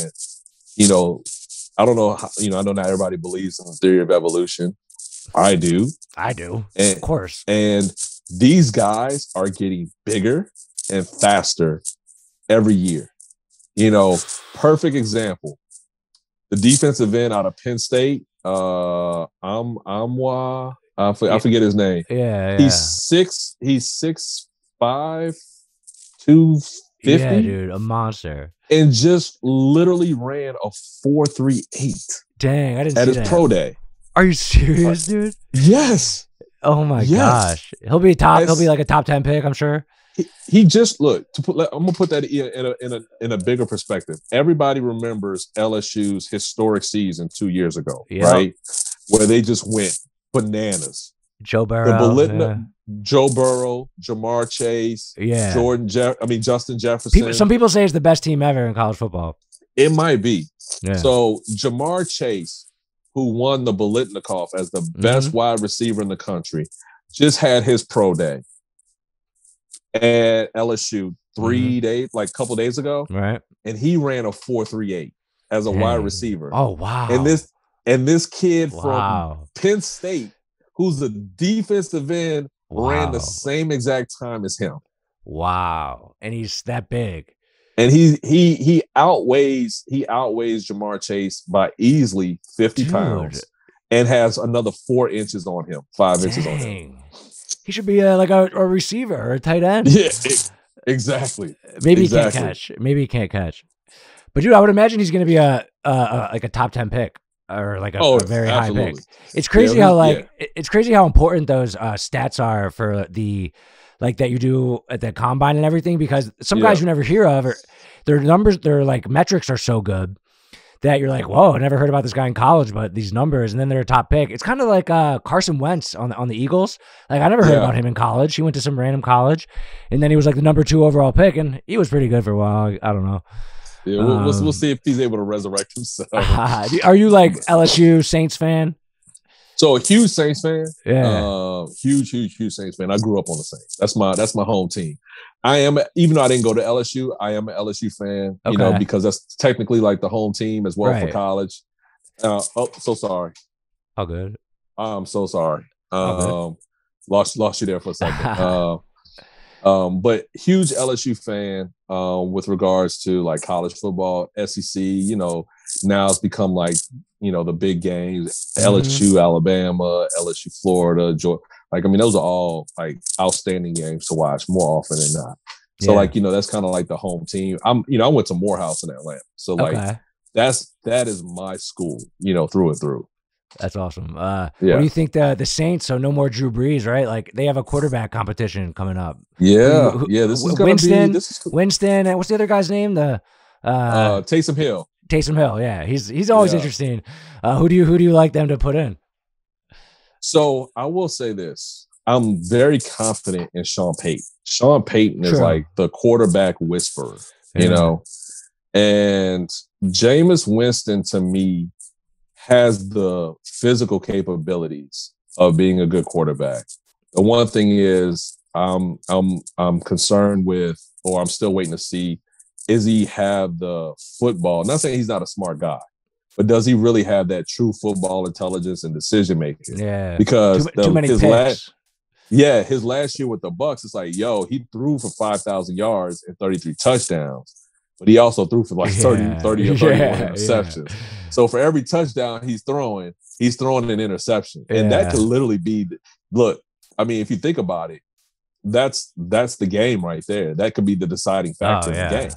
I don't know how, I know not everybody believes in the theory of evolution. I do. Of course. And these guys are getting bigger and faster every year. Perfect example. The defensive end out of Penn State, Amwa, I forget his name. Yeah. He's 6'5", 250. Yeah, dude, a monster. And just literally ran a 4.38. Dang, I didn't see at that. his pro day. Are you serious, dude? Yes. Oh my gosh. He'll be like a top 10 pick, I'm sure. He just I'm gonna put that in a bigger perspective. Everybody remembers LSU's historic season 2 years ago, right? Where they just went bananas. Joe Burrow, Joe Burrow, Jamar Chase, Justin Jefferson. Some people say it's the best team ever in college football. It might be. Yeah. So Jamar Chase, who won the Biletnikoff as the best wide receiver in the country, just had his pro day at LSU 3 days, like a couple days ago. Right. And he ran a 4.38 as a wide receiver. Oh, wow. And this kid from Penn State, who's a defensive end, ran the same exact time as him. Wow. And he's that big. And he outweighs Jamar Chase by easily 50 pounds and has another 4 inches on him, 5 inches on him. He should be like a receiver or a tight end. Yeah, exactly. Maybe he can't catch. But dude, I would imagine he's going to be a top 10 pick or like a very high pick. It's crazy it's crazy how important those stats are for the that you do at the combine and everything, because some guys you never hear of, their numbers, their like metrics are so good that you're like, whoa, I never heard about this guy in college, but these numbers, and then they're a top pick. It's kind of like Carson Wentz on the Eagles. Like, I never heard about him in college. He went to some random college, and then he was like the number 2 overall pick, and he was pretty good for a while. I don't know. Yeah, we'll see if he's able to resurrect himself. Are you like LSU Saints fan? So a huge Saints fan. Yeah. Huge Saints fan. I grew up on the Saints. That's my home team. I am, even though I didn't go to LSU, I am an LSU fan, because that's technically like the home team as well for college. So sorry. All good. I'm so sorry. Lost you there for a second. But huge LSU fan with regards to like college football, SEC, now it's become like, the big games, LSU, Alabama, LSU, Florida, Georgia. Like, I mean, those are all like outstanding games to watch more often than not. So like, that's kind of like the home team. I went to Morehouse in Atlanta. So like that is my school, through and through. That's awesome. What do you think the Saints? So no more Drew Brees, right? Like they have a quarterback competition coming up. Yeah, This is Winston. Winston, and what's the other guy's name? Taysom Hill. Taysom Hill. Yeah, he's always interesting. Who do you like them to put in? So I will say this: I'm very confident in Sean Payton. Sean Payton is like the quarterback whisperer, and Jameis Winston to me has the physical capabilities of being a good quarterback. The one thing is I'm concerned with, or I'm still waiting to see, is he have the football? Not saying he's not a smart guy, but does he really have that true football intelligence and decision making? Yeah, because too many picks. His last year with the Bucs, it's like, he threw for 5,000 yards and 33 touchdowns, but he also threw for like 30 or 31 interceptions. So for every touchdown he's throwing an interception. And that could literally be, look, I mean, if you think about it, that's the game right there. That could be the deciding factor in the game.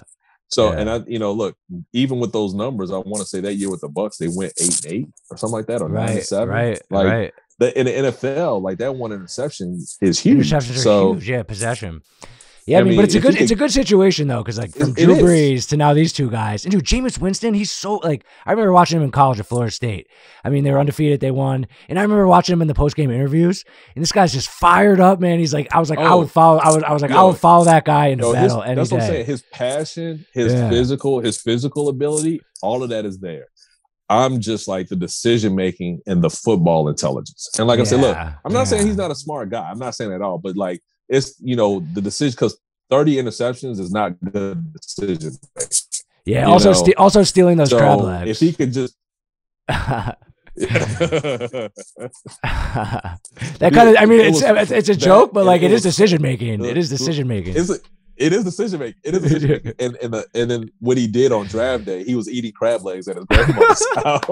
So, and look, even with those numbers, I want to say that year with the Bucs, they went 8-8 or something like that, or 9-7. Right. In the NFL, like that one interception is huge. Interceptions are huge. Yeah, possession. Yeah, I mean, but it's a good situation though, because like from Drew Brees to now these two guys, and dude, Jameis Winston, he's so like, I remember watching him in college at Florida State. I mean, they were undefeated, they won, and I remember watching him in the post game interviews, and this guy's just fired up, man. He's like, I would follow that guy into battle any day. That's what I'm saying. His passion, his physical ability, all of that is there. I'm just like the decision making and the football intelligence. And like I said, look, I'm not saying he's not a smart guy. I'm not saying at all, but like, it's, the decision, because 30 interceptions is not good decision making. Yeah, also stealing those crab legs. If he could just that kind of, I mean, it's a joke, but like it is decision making. It is decision making. It is decision making. It is decision making. And then what he did on draft day, he was eating crab legs at his grandmother's house.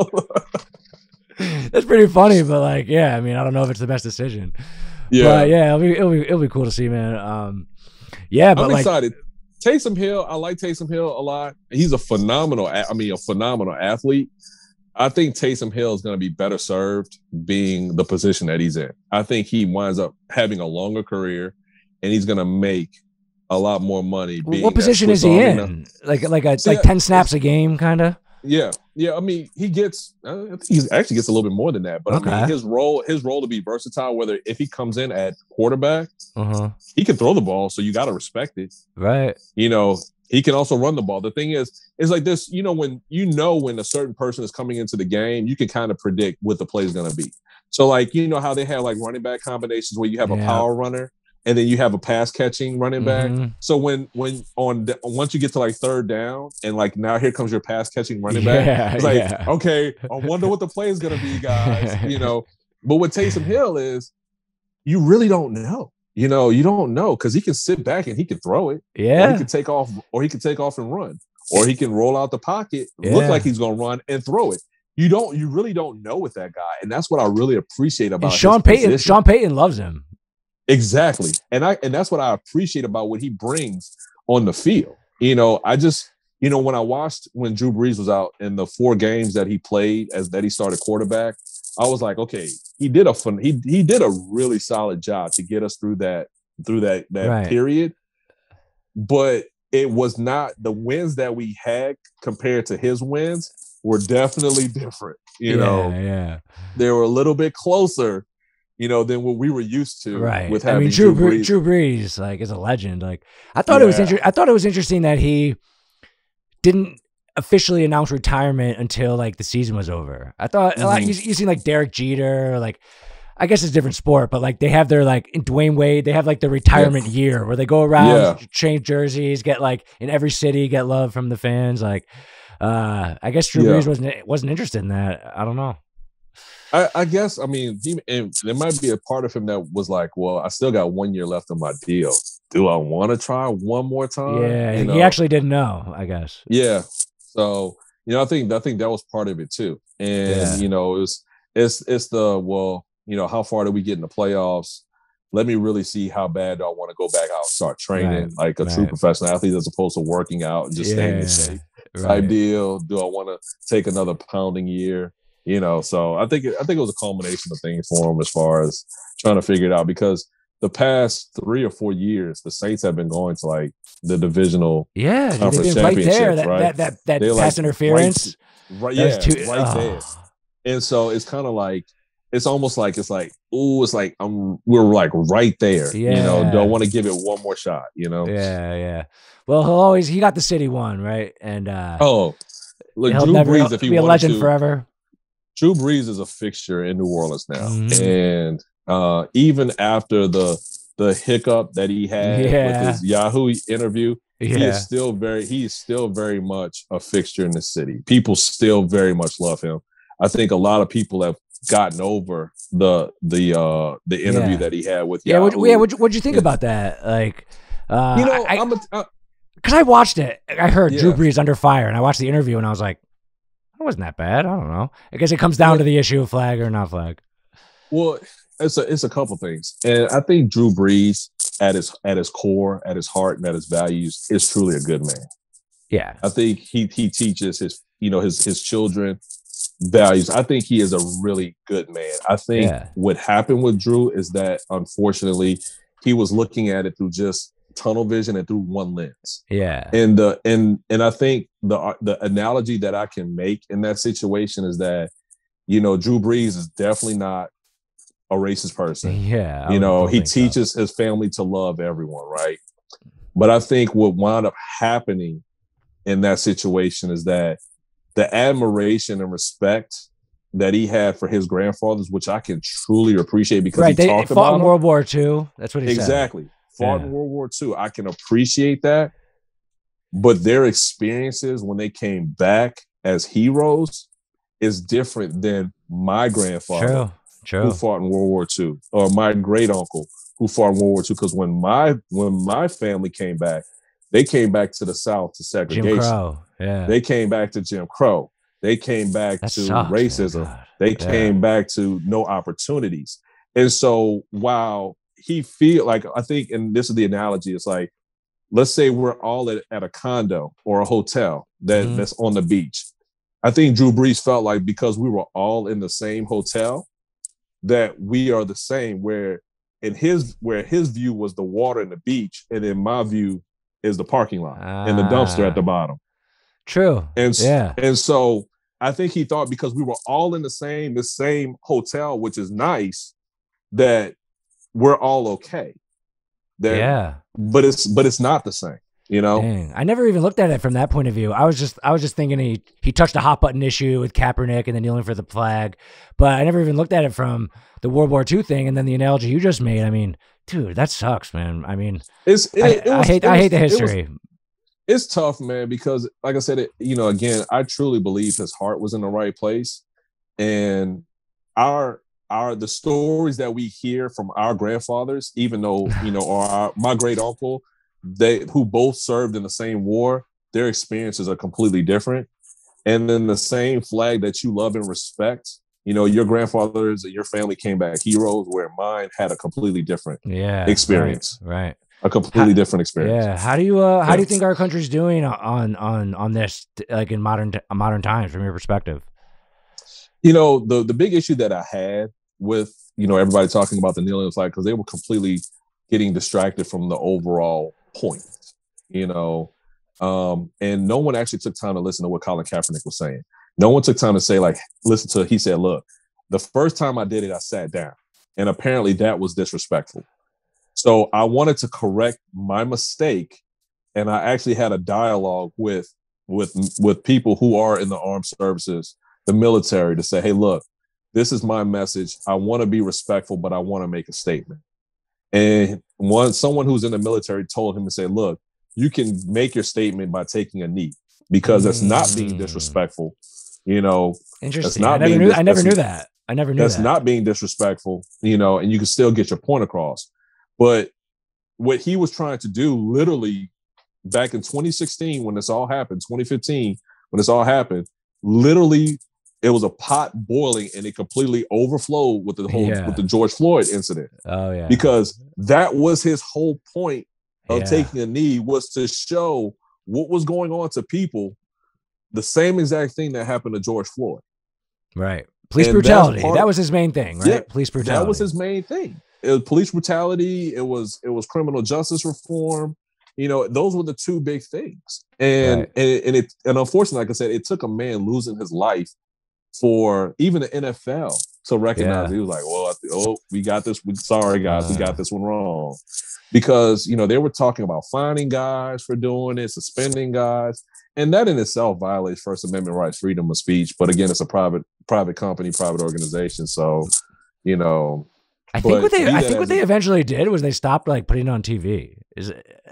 That's pretty funny, but like, yeah, I mean, I don't know if it's the best decision. Yeah, but yeah, it'll be cool to see, man. But I'm excited. Taysom Hill, I like Taysom Hill a lot. He's a phenomenal athlete. I think Taysom Hill is going to be better served being the position that he's in. I think he winds up having a longer career, and he's going to make a lot more money. What position is he in? Like 10 snaps a game, kind of. Yeah. I mean, he gets. I think he actually gets a little bit more than that. But I mean, his role to be versatile. Whether if he comes in at quarterback, he can throw the ball, so you got to respect it. Right. He can also run the ball. The thing is like this. When a certain person is coming into the game, you can kind of predict what the play is going to be. So like how they have like running back combinations where you have a power runner. And then you have a pass catching running back. So once you get to like third down and like now here comes your pass catching running back, it's like, okay, I wonder what the play is going to be, guys. But what Taysom Hill is, you really don't know. You don't know because he can sit back and he can throw it. Yeah. Or he can take off and run. Or he can roll out the pocket, look like he's going to run and throw it. You really don't know with that guy. And that's what I really appreciate about Sean Payton. Sean Payton loves him. Exactly. And that's what I appreciate about what he brings on the field. I just, when I watched when Drew Brees was out in the 4 games that he played that he started quarterback, I was like, okay, he did a really solid job to get us through that period. But it was not the wins that we had compared to his wins were definitely different. They were a little bit closer than what we were used to. Right. With having Drew Brees like is a legend. Like I thought it was interesting that he didn't officially announce retirement until like the season was over. I thought like you seen like Derek Jeter, like I guess it's a different sport, but like they have their like in Dwayne Wade, they have like the retirement year where they go around, change jerseys, get like in every city, get love from the fans. Like I guess Drew Brees wasn't interested in that. I don't know. I guess, I mean, there might be a part of him that was like, well, I still got 1 year left on my deal. Do I want to try one more time? Yeah, he actually didn't know, I guess. Yeah. So, I think that was part of it too. And, it's the, well, how far do we get in the playoffs? let me really see how bad do I want to go back out, start training like a true professional athlete as opposed to working out and just staying in shape type deal. Do I want to take another pounding year? So I think it was a culmination of things for him as far as trying to figure it out, because the past 3 or 4 years, the Saints have been going to like the divisional conference championship, right? That pass interference. Right there. And so it's kind of like, it's almost like, we're like right there. Do I want to give it one more shot? Yeah. Well, he got the city one, right? And look, he'll Drew Brees, if he be a legend forever. Drew Brees is a fixture in New Orleans now, and even after the hiccup that he had with his Yahoo interview, he is still very much a fixture in the city. People still very much love him. I think a lot of people have gotten over the interview that he had with Yahoo. What'd you think about that? Like, because I watched it, I heard Drew Brees under fire, and I watched the interview, and I was like, it wasn't that bad. I don't know. I guess it comes down to the issue of flag or not flag. Well, it's a couple things, and I think Drew Brees at his core, at his heart, and at his values is truly a good man. Yeah, I think he teaches his children values. I think he is a really good man. I think what happened with Drew is that unfortunately he was looking at it through just tunnel vision and through one lens. Yeah. And I think the analogy that I can make in that situation is that, Drew Brees is definitely not a racist person. Yeah. He teaches his family to love everyone, right? But I think what wound up happening in that situation is that the admiration and respect that he had for his grandfathers, which I can truly appreciate because he talked about in World War II. That's what he said. Exactly. Fought in World War II. I can appreciate that. But their experiences when they came back as heroes is different than my grandfather who fought in World War II, or my great uncle who fought in World War II. Because when my family came back, they came back to the South to segregation. Jim Crow. Yeah. They came back to Jim Crow. They came back to racism. They came back to no opportunities. And so while he feel like, I think, and this is the analogy, it's like, let's say we're all at a condo or a hotel that's on the beach. I think Drew Brees felt like because we were all in the same hotel that we are the same, where his view was the water and the beach, and in my view is the parking lot and the dumpster at the bottom. True. And so I think he thought because we were all in the same hotel, which is nice, that we're all okay. But it's not the same, Dang. I never even looked at it from that point of view. I was just thinking he touched a hot button issue with Kaepernick and then kneeling for the flag, but I never even looked at it from the World War II thing and then the analogy you just made. I mean, dude, that sucks, man. I mean, I hate the history. It's tough, man, because like I said, again, I truly believe his heart was in the right place, and the stories that we hear from our grandfathers, even though, or my great uncle, who both served in the same war, their experiences are completely different. And then the same flag that you love and respect, your grandfathers and your family came back heroes, where mine had a completely different experience. Right. A completely different experience. Yeah. How do you think our country's doing on this, like in modern times, from your perspective? The big issue that I had with, everybody talking about the kneeling flag, because they were completely getting distracted from the overall point, and no one actually took time to listen to what Colin Kaepernick was saying. No one took time to say, he said, look, the first time I did it, I sat down, and apparently that was disrespectful. So I wanted to correct my mistake, and I actually had a dialogue with people who are in the armed services, the military, to say, hey, look, this is my message. I want to be respectful, but I want to make a statement. And someone who's in the military told him to say, look, you can make your statement by taking a knee, because that's not being disrespectful. Interesting. I never knew that. That's not being disrespectful, and you can still get your point across. But what he was trying to do, literally back in 2016, when this all happened, 2015, when this all happened, literally it was a pot boiling, and it completely overflowed with the whole with the George Floyd incident. Oh yeah, because that was his whole point of taking a knee, was to show what was going on to people. The same exact thing that happened to George Floyd. Right. Police brutality. That was his main thing, right? Yeah, police brutality. That was his main thing. It was police brutality. It was criminal justice reform. You know, those were the two big things. And and unfortunately, like I said, it took a man losing his life for even the NFL to recognize. He was like, well, we got this. Sorry, guys, we got this one wrong. Because, you know, they were talking about fining guys for doing it, suspending guys. And that in itself violates First Amendment rights, freedom of speech. But again, it's a private company, private organization. So, you know, I think what they eventually did was they stopped like putting it on TV.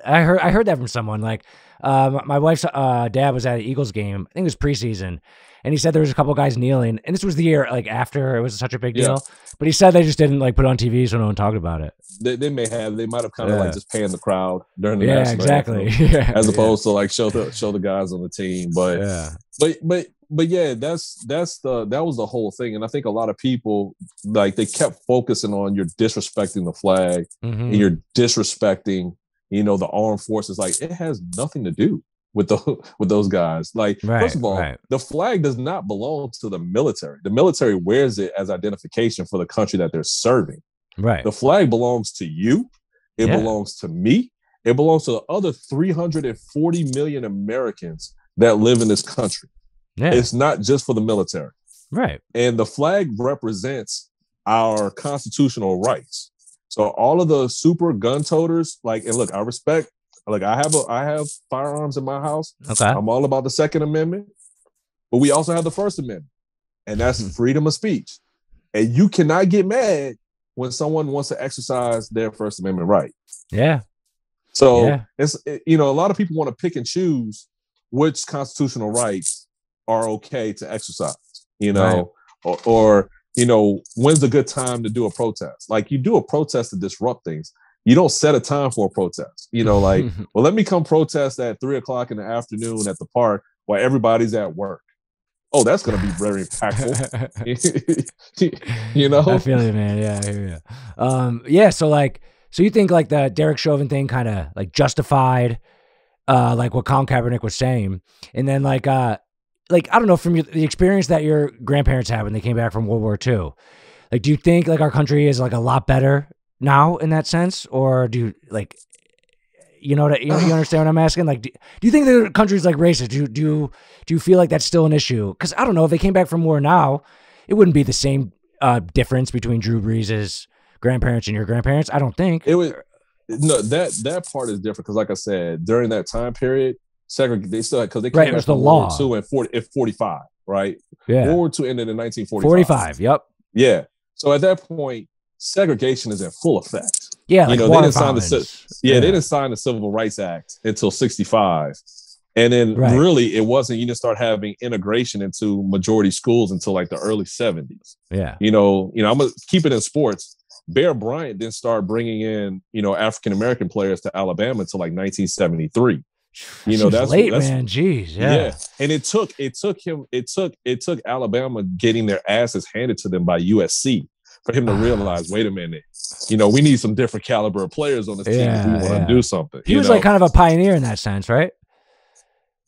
I heard that from someone. Like, my wife's dad was at an Eagles game. I think it was preseason, and he said there was a couple guys kneeling. And this was the year like after it was such a big deal. But he said they just didn't like put it on TV, so no one talked about it. They might have kind of like just paying the crowd during the national anthem, as opposed to like show the guys on the team. But yeah, that was the whole thing. And I think a lot of people, like, they kept focusing on you're disrespecting the flag and you're disrespecting, you know, the armed forces. Like, it has nothing to do with those guys. Like, first of all, the flag does not belong to the military. The military wears it as identification for the country that they're serving. Right. The flag belongs to you. It belongs to me. It belongs to the other 340 million Americans that live in this country. Yeah. It's not just for the military. Right. And the flag represents our constitutional rights. So all of the super gun toters, like, and look, I respect, like, I have firearms in my house. Okay. I'm all about the Second Amendment, but we also have the First Amendment, and that's freedom of speech. And you cannot get mad when someone wants to exercise their First Amendment right. Yeah. So you know, a lot of people want to pick and choose which constitutional rights are okay to exercise, you know, or, you know, when's a good time to do a protest? Like, you do a protest to disrupt things. You don't set a time for a protest, you know, like, well, let me come protest at 3:00 in the afternoon at the park while everybody's at work. Oh, that's going to be very impactful. You know? I feel you, man. Yeah, I hear you. So you think like the Derek Chauvin thing kind of like justified like what Colin Kaepernick was saying. And then like I don't know, from the experience that your grandparents had when they came back from World War II, like, do you think like our country is like a lot better now in that sense? Or do you like, you understand what I'm asking? Like, do you think the country's like racist? Do you feel like that's still an issue? Because I don't know, if they came back from war now, it wouldn't be the same difference between Drew Brees' grandparents and your grandparents. I don't think it would. No, that part is different because, like I said, during that time period, they still had, because they came back from World War II in 45, right? Yeah, World War II ended in 1945. Yep. Yeah. So at that point, segregation is in full effect. Yeah, like, they didn't sign they didn't sign the Civil Rights Act until 65. And then really it wasn't, you didn't start having integration into majority schools until like the early 70s. Yeah. You know, I'm going to keep it in sports. Bear Bryant didn't start bringing in, you know, African-American players to Alabama until like 1973. You know, that's late, man. Jeez. Yeah. And it took Alabama getting their asses handed to them by USC for him to realize, wait a minute, you know, we need some different caliber of players on this team if we want to do something. He was like kind of a pioneer in that sense, right?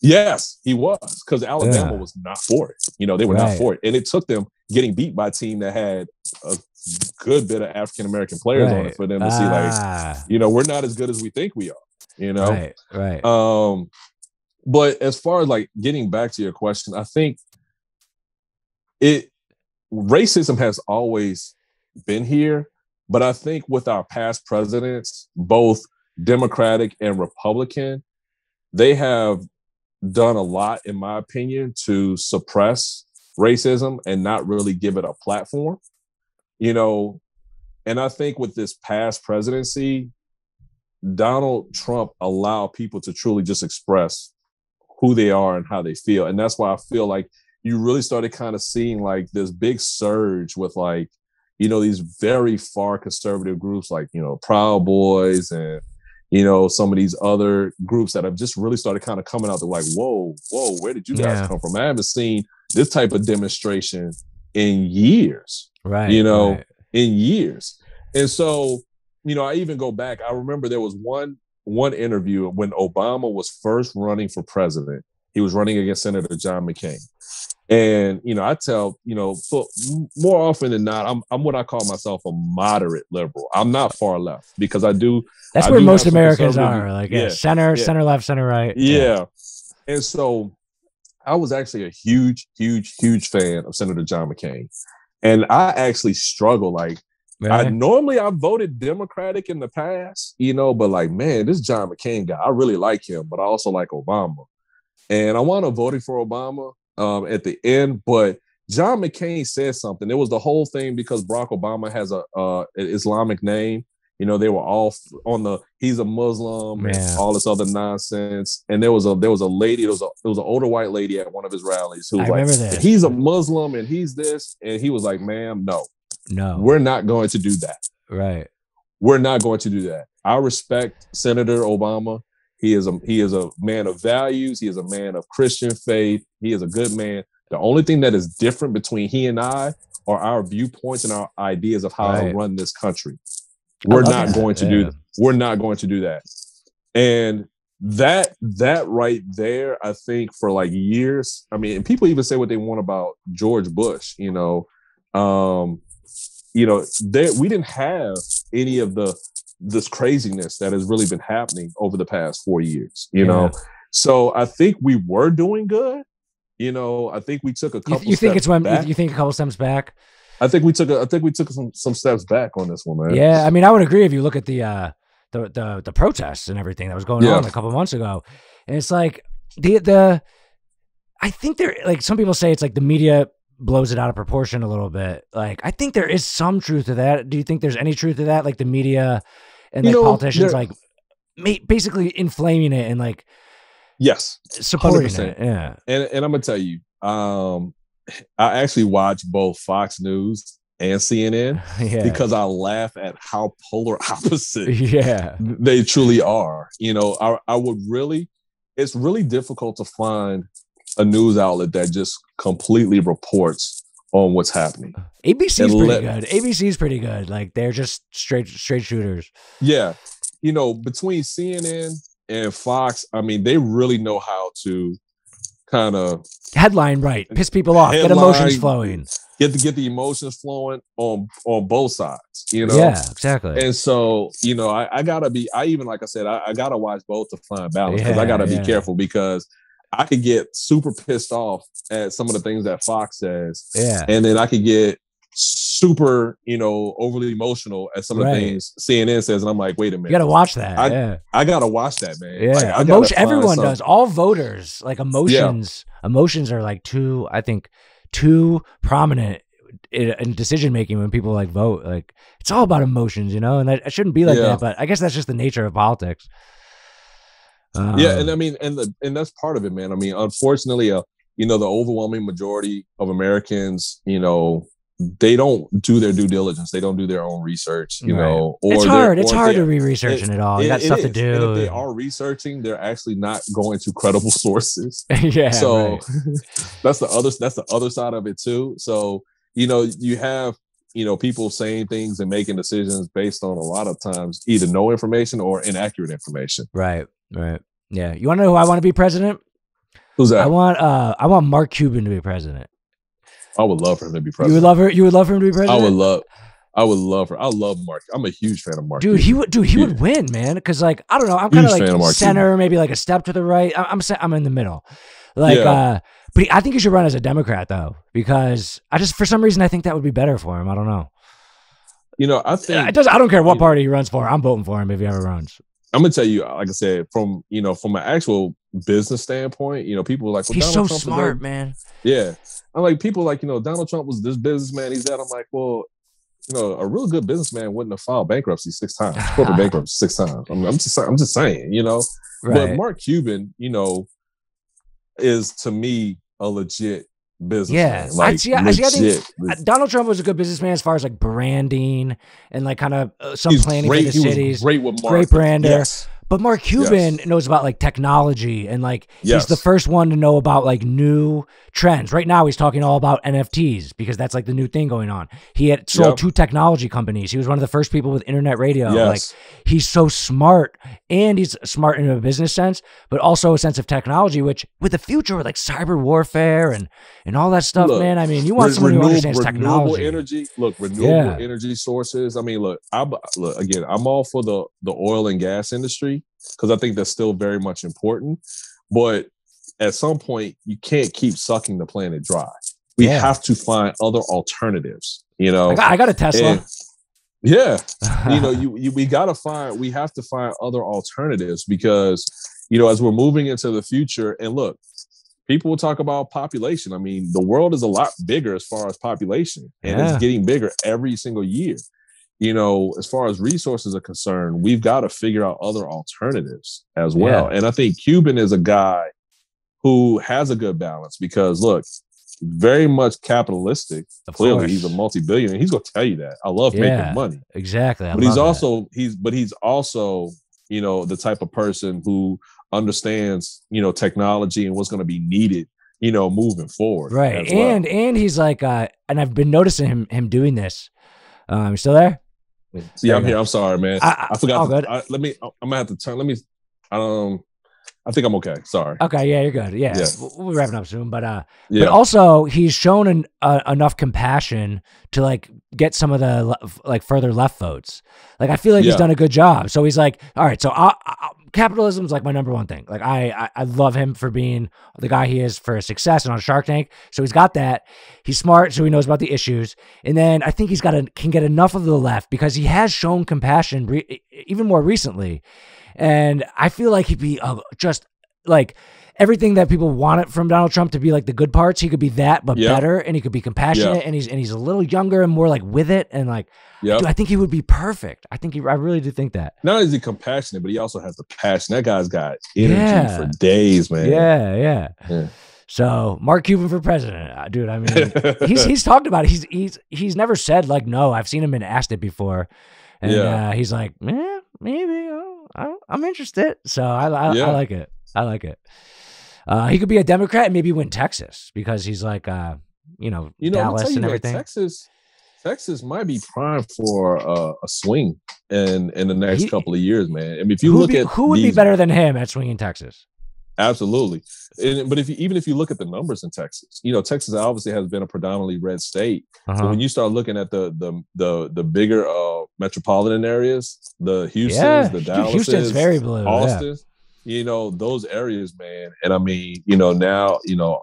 Yes, he was, because Alabama was not for it. You know, they were not for it. And it took them getting beat by a team that had a good bit of African-American players on it for them to see, like, you know, we're not as good as we think we are, you know? Right. But as far as like getting back to your question, I think racism has always been here, but I think with our past presidents, both Democratic and Republican, they have done a lot, in my opinion, to suppress racism and not really give it a platform, you know. And I think with this past presidency, Donald Trump allowed people to truly just express who they are and how they feel. And that's why I feel like you really started kind of seeing like this big surge with, like, you know, these very far conservative groups like, you know, Proud Boys and, you know, some of these other groups that have just really started kind of coming out. They're like, whoa, where did you guys come from? I haven't seen this type of demonstration in years, right? In years. And so, I even go back. I remember there was one interview when Obama was first running for president. He was running against Senator John McCain. And, I tell, more often than not, I'm what I call myself a moderate liberal. I'm not far left because that's where most Americans are, like center left, center right. Yeah. And so I was actually a huge, huge, huge fan of Senator John McCain. And I actually struggle. Like, I voted Democratic in the past, but like, man, this John McCain guy, I really like him, but I also like Obama. And I wound up voting for Obama at the end, but John McCain said something. It was the whole thing because Barack Obama has an Islamic name. They were all he's a Muslim and all this other nonsense. And there was a lady, there was an older white lady at one of his rallies who was like, he's a Muslim and he's this. And he was like, ma'am, no, we're not going to do that. Right. We're not going to do that. I respect Senator Obama. He is a man of values. He is a man of Christian faith. He is a good man. The only thing that is different between he and I are our viewpoints and our ideas of how to run this country. We're not going to do that. We're not going to do that. And that right there, I think for like years, I mean, and people even say what they want about George Bush, we didn't have any of this craziness that has really been happening over the past 4 years, So I think we were doing good. I think we took a couple. You think you think a couple steps back? I think we took some steps back on this one, man. Yeah, I mean, I would agree if you look at the protests and everything that was going on a couple months ago, and it's like I think like some people say it's like the media blows it out of proportion a little bit. Like I think there is some truth to that. Do you think there's any truth to that? Like the media and like politicians like basically inflaming it and like supporting 100%. It. Yeah, and I'm gonna tell you, I actually watch both Fox News and CNN because I laugh at how polar opposite they truly are. I would really, it's really difficult to find a news outlet that just completely reports on what's happening. ABC's pretty good. ABC's pretty good. Like they're just straight shooters. Yeah. Between CNN and Fox, I mean, they really know how to kind of headline right, piss people off, get emotions flowing, get the emotions flowing on both sides. Yeah, exactly. And so I gotta be. I gotta watch both to find balance because I gotta be careful because I could get super pissed off at some of the things that Fox says, and then I could get super, overly emotional at some of the things CNN says, and I'm like, wait a minute, you gotta watch that. I gotta watch that, man. Yeah, like, everyone does. All voters like emotions. Yeah. Emotions are like too prominent in decision making when people like vote. Like it's all about emotions, and it shouldn't be like that. But I guess that's just the nature of politics. And I mean, and that's part of it, man. I mean, unfortunately, the overwhelming majority of Americans, they don't do their due diligence. They don't do their own research, Or it's hard. It's hard to be researching it all. You got stuff to do. And if they are researching, they're actually not going to credible sources. So that's the other side of it too. So, you have, people saying things and making decisions based on a lot of times either no information or inaccurate information. Right. Yeah. You want to know who I want to be president? Who's that? I want Mark Cuban to be president. I would love for him to be president. You would love for him to be president? I would love her. I love Mark. I'm a huge fan of Mark. Dude, he would win, man. Because like I don't know, I'm kind of like center, maybe like a step to the right. I'm in the middle. Like, but I think he should run as a Democrat though, because for some reason I think that would be better for him. I don't know. I think it does. I don't care what party he runs for. I'm voting for him if he ever runs. I'm gonna tell you, like I said, from an actual business standpoint, people are like, well, he's so smart, man. Yeah, I'm like, people like, Donald Trump was this businessman. He's that. I'm like, well, a real good businessman wouldn't have filed bankruptcy 6 times, corporate bankruptcy 6 times. I'm just saying, Right. But Mark Cuban, is to me a legit businessman. Yeah, I think Donald Trump was a good businessman as far as like branding and like kind of some planning for the cities. Great with Mark. Great brander. Yes. But Mark Cuban knows about like technology and like he's the first one to know about like new trends. Right now he's talking all about NFTs because that's like the new thing going on. He had sold 2 technology companies. He was one of the first people with internet radio. Like he's so smart, and he's smart in a business sense, but also a sense of technology, which with the future with like cyber warfare and all that stuff, man. I mean, you want someone who understands technology. Renewable energy sources. I mean, I'm all for the oil and gas industry because I think that's still very much important. But at some point, you can't keep sucking the planet dry. We have to find other alternatives. You know, I got a Tesla. And, we have to find other alternatives because, as we're moving into the future, and look, people will talk about population. I mean, the world is a lot bigger as far as population, and it's getting bigger every single year. As far as resources are concerned, we've got to figure out other alternatives as well. And I think Cuban is a guy who has a good balance because, look, very much capitalistic. Clearly, he's a multi-billionaire. He's going to tell you that. I love making money. Exactly. But he's also the type of person who understands, technology and what's going to be needed, moving forward. Right. And he's like, and I've been noticing him doing this. You still there? Yeah, I'm here. I'm sorry, man. I forgot. All good. I'm gonna have to turn. I think I'm okay. Sorry. Okay. Yeah, you're good. Yeah. We'll be wrapping up soon. But also he's shown enough compassion to like get some of the like further left votes. Like I feel like he's done a good job. So he's like, all right, so capitalism is like my number one thing. Like I love him for being the guy he is for his success and on Shark Tank. So he's got that. He's smart, so he knows about the issues. And then I think can get enough of the left because he has shown compassion even more recently. And I feel like he'd be just like everything that people wanted from Donald Trump to be like the good parts. He could be that, but better, and he could be compassionate, and he's a little younger and more like with it, and like, dude, I think he would be perfect. I really do think that. Not only is he compassionate, but he also has the passion. That guy's got energy for days, man. Yeah. So Mark Cuban for president, dude. I mean, he's talked about it. He's never said like no. I've seen him been asked it before, and he's like, maybe I'm interested. So I like it. I like it. He could be a Democrat and maybe win Texas because he's like, Dallas and everything. Texas might be primed for a swing in the next couple of years, man. I mean, if you look at who would be better than him at swinging Texas? Absolutely. But even if you look at the numbers in Texas, Texas obviously has been a predominantly red state. So when you start looking at the bigger metropolitan areas, the Houstons, the Dallas, Houston's very blue, Austin, those areas, man. And I mean, now,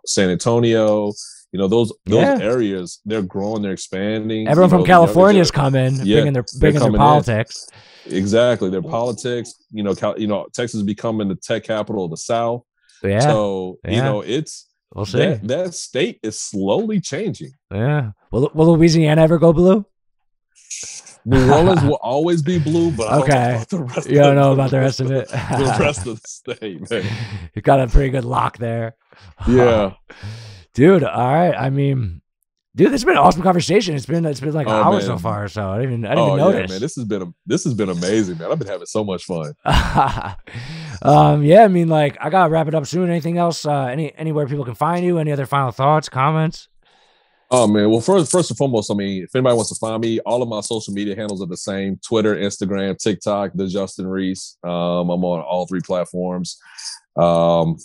San Antonio, those areas, they're growing, they're expanding. Everyone from California is coming, bringing their politics. Exactly. Their politics, Texas is becoming the tech capital of the South. Yeah. So, we'll see. That state is slowly changing. Yeah. Will Louisiana ever go blue? New Orleans will always be blue, but I don't know about the rest. You don't know about the rest of it. The rest of the state, man. You got a pretty good lock there. Yeah. Dude, all right. I mean, dude, this has been an awesome conveation. It's been like an hour so far, so I didn't even notice. Man, this has been amazing, man. I've been having so much fun. I mean, like, I gotta wrap it up soon. Anything else? Anywhere people can find you? Any other final thoughts, comments? Oh man, well, first and foremost, I mean, if anybody wants to find me, all of my social media handles are the same: Twitter, Instagram, TikTok, the Justin Reese. I'm on all 3 platforms. I'm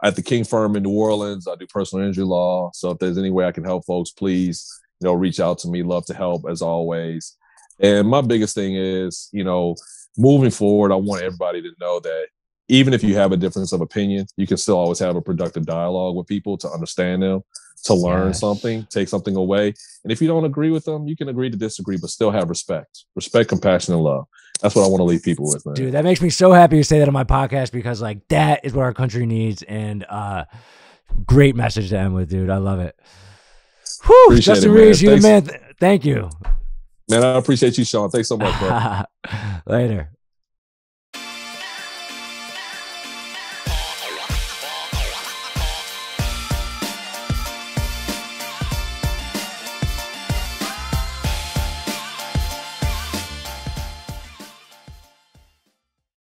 at the King firm in New Orleans. I do personal injury law. So if there's any way I can help folks, please, reach out to me. Love to help as always. And my biggest thing is, moving forward, I want everybody to know that even if you have a difference of opinion, you can still always have a productive dialogue with people to understand them, to learn something, take something away. And if you don't agree with them, you can agree to disagree, but still have respect, compassion, and love. That's what I want to leave people with, man. Dude, that makes me so happy you say that on my podcast because like that is what our country needs. And great message to end with, dude. I love it. Whew, Justin Reese, you the man. Thank you. Man, I appreciate you, Sean. Thanks so much, bro. Later.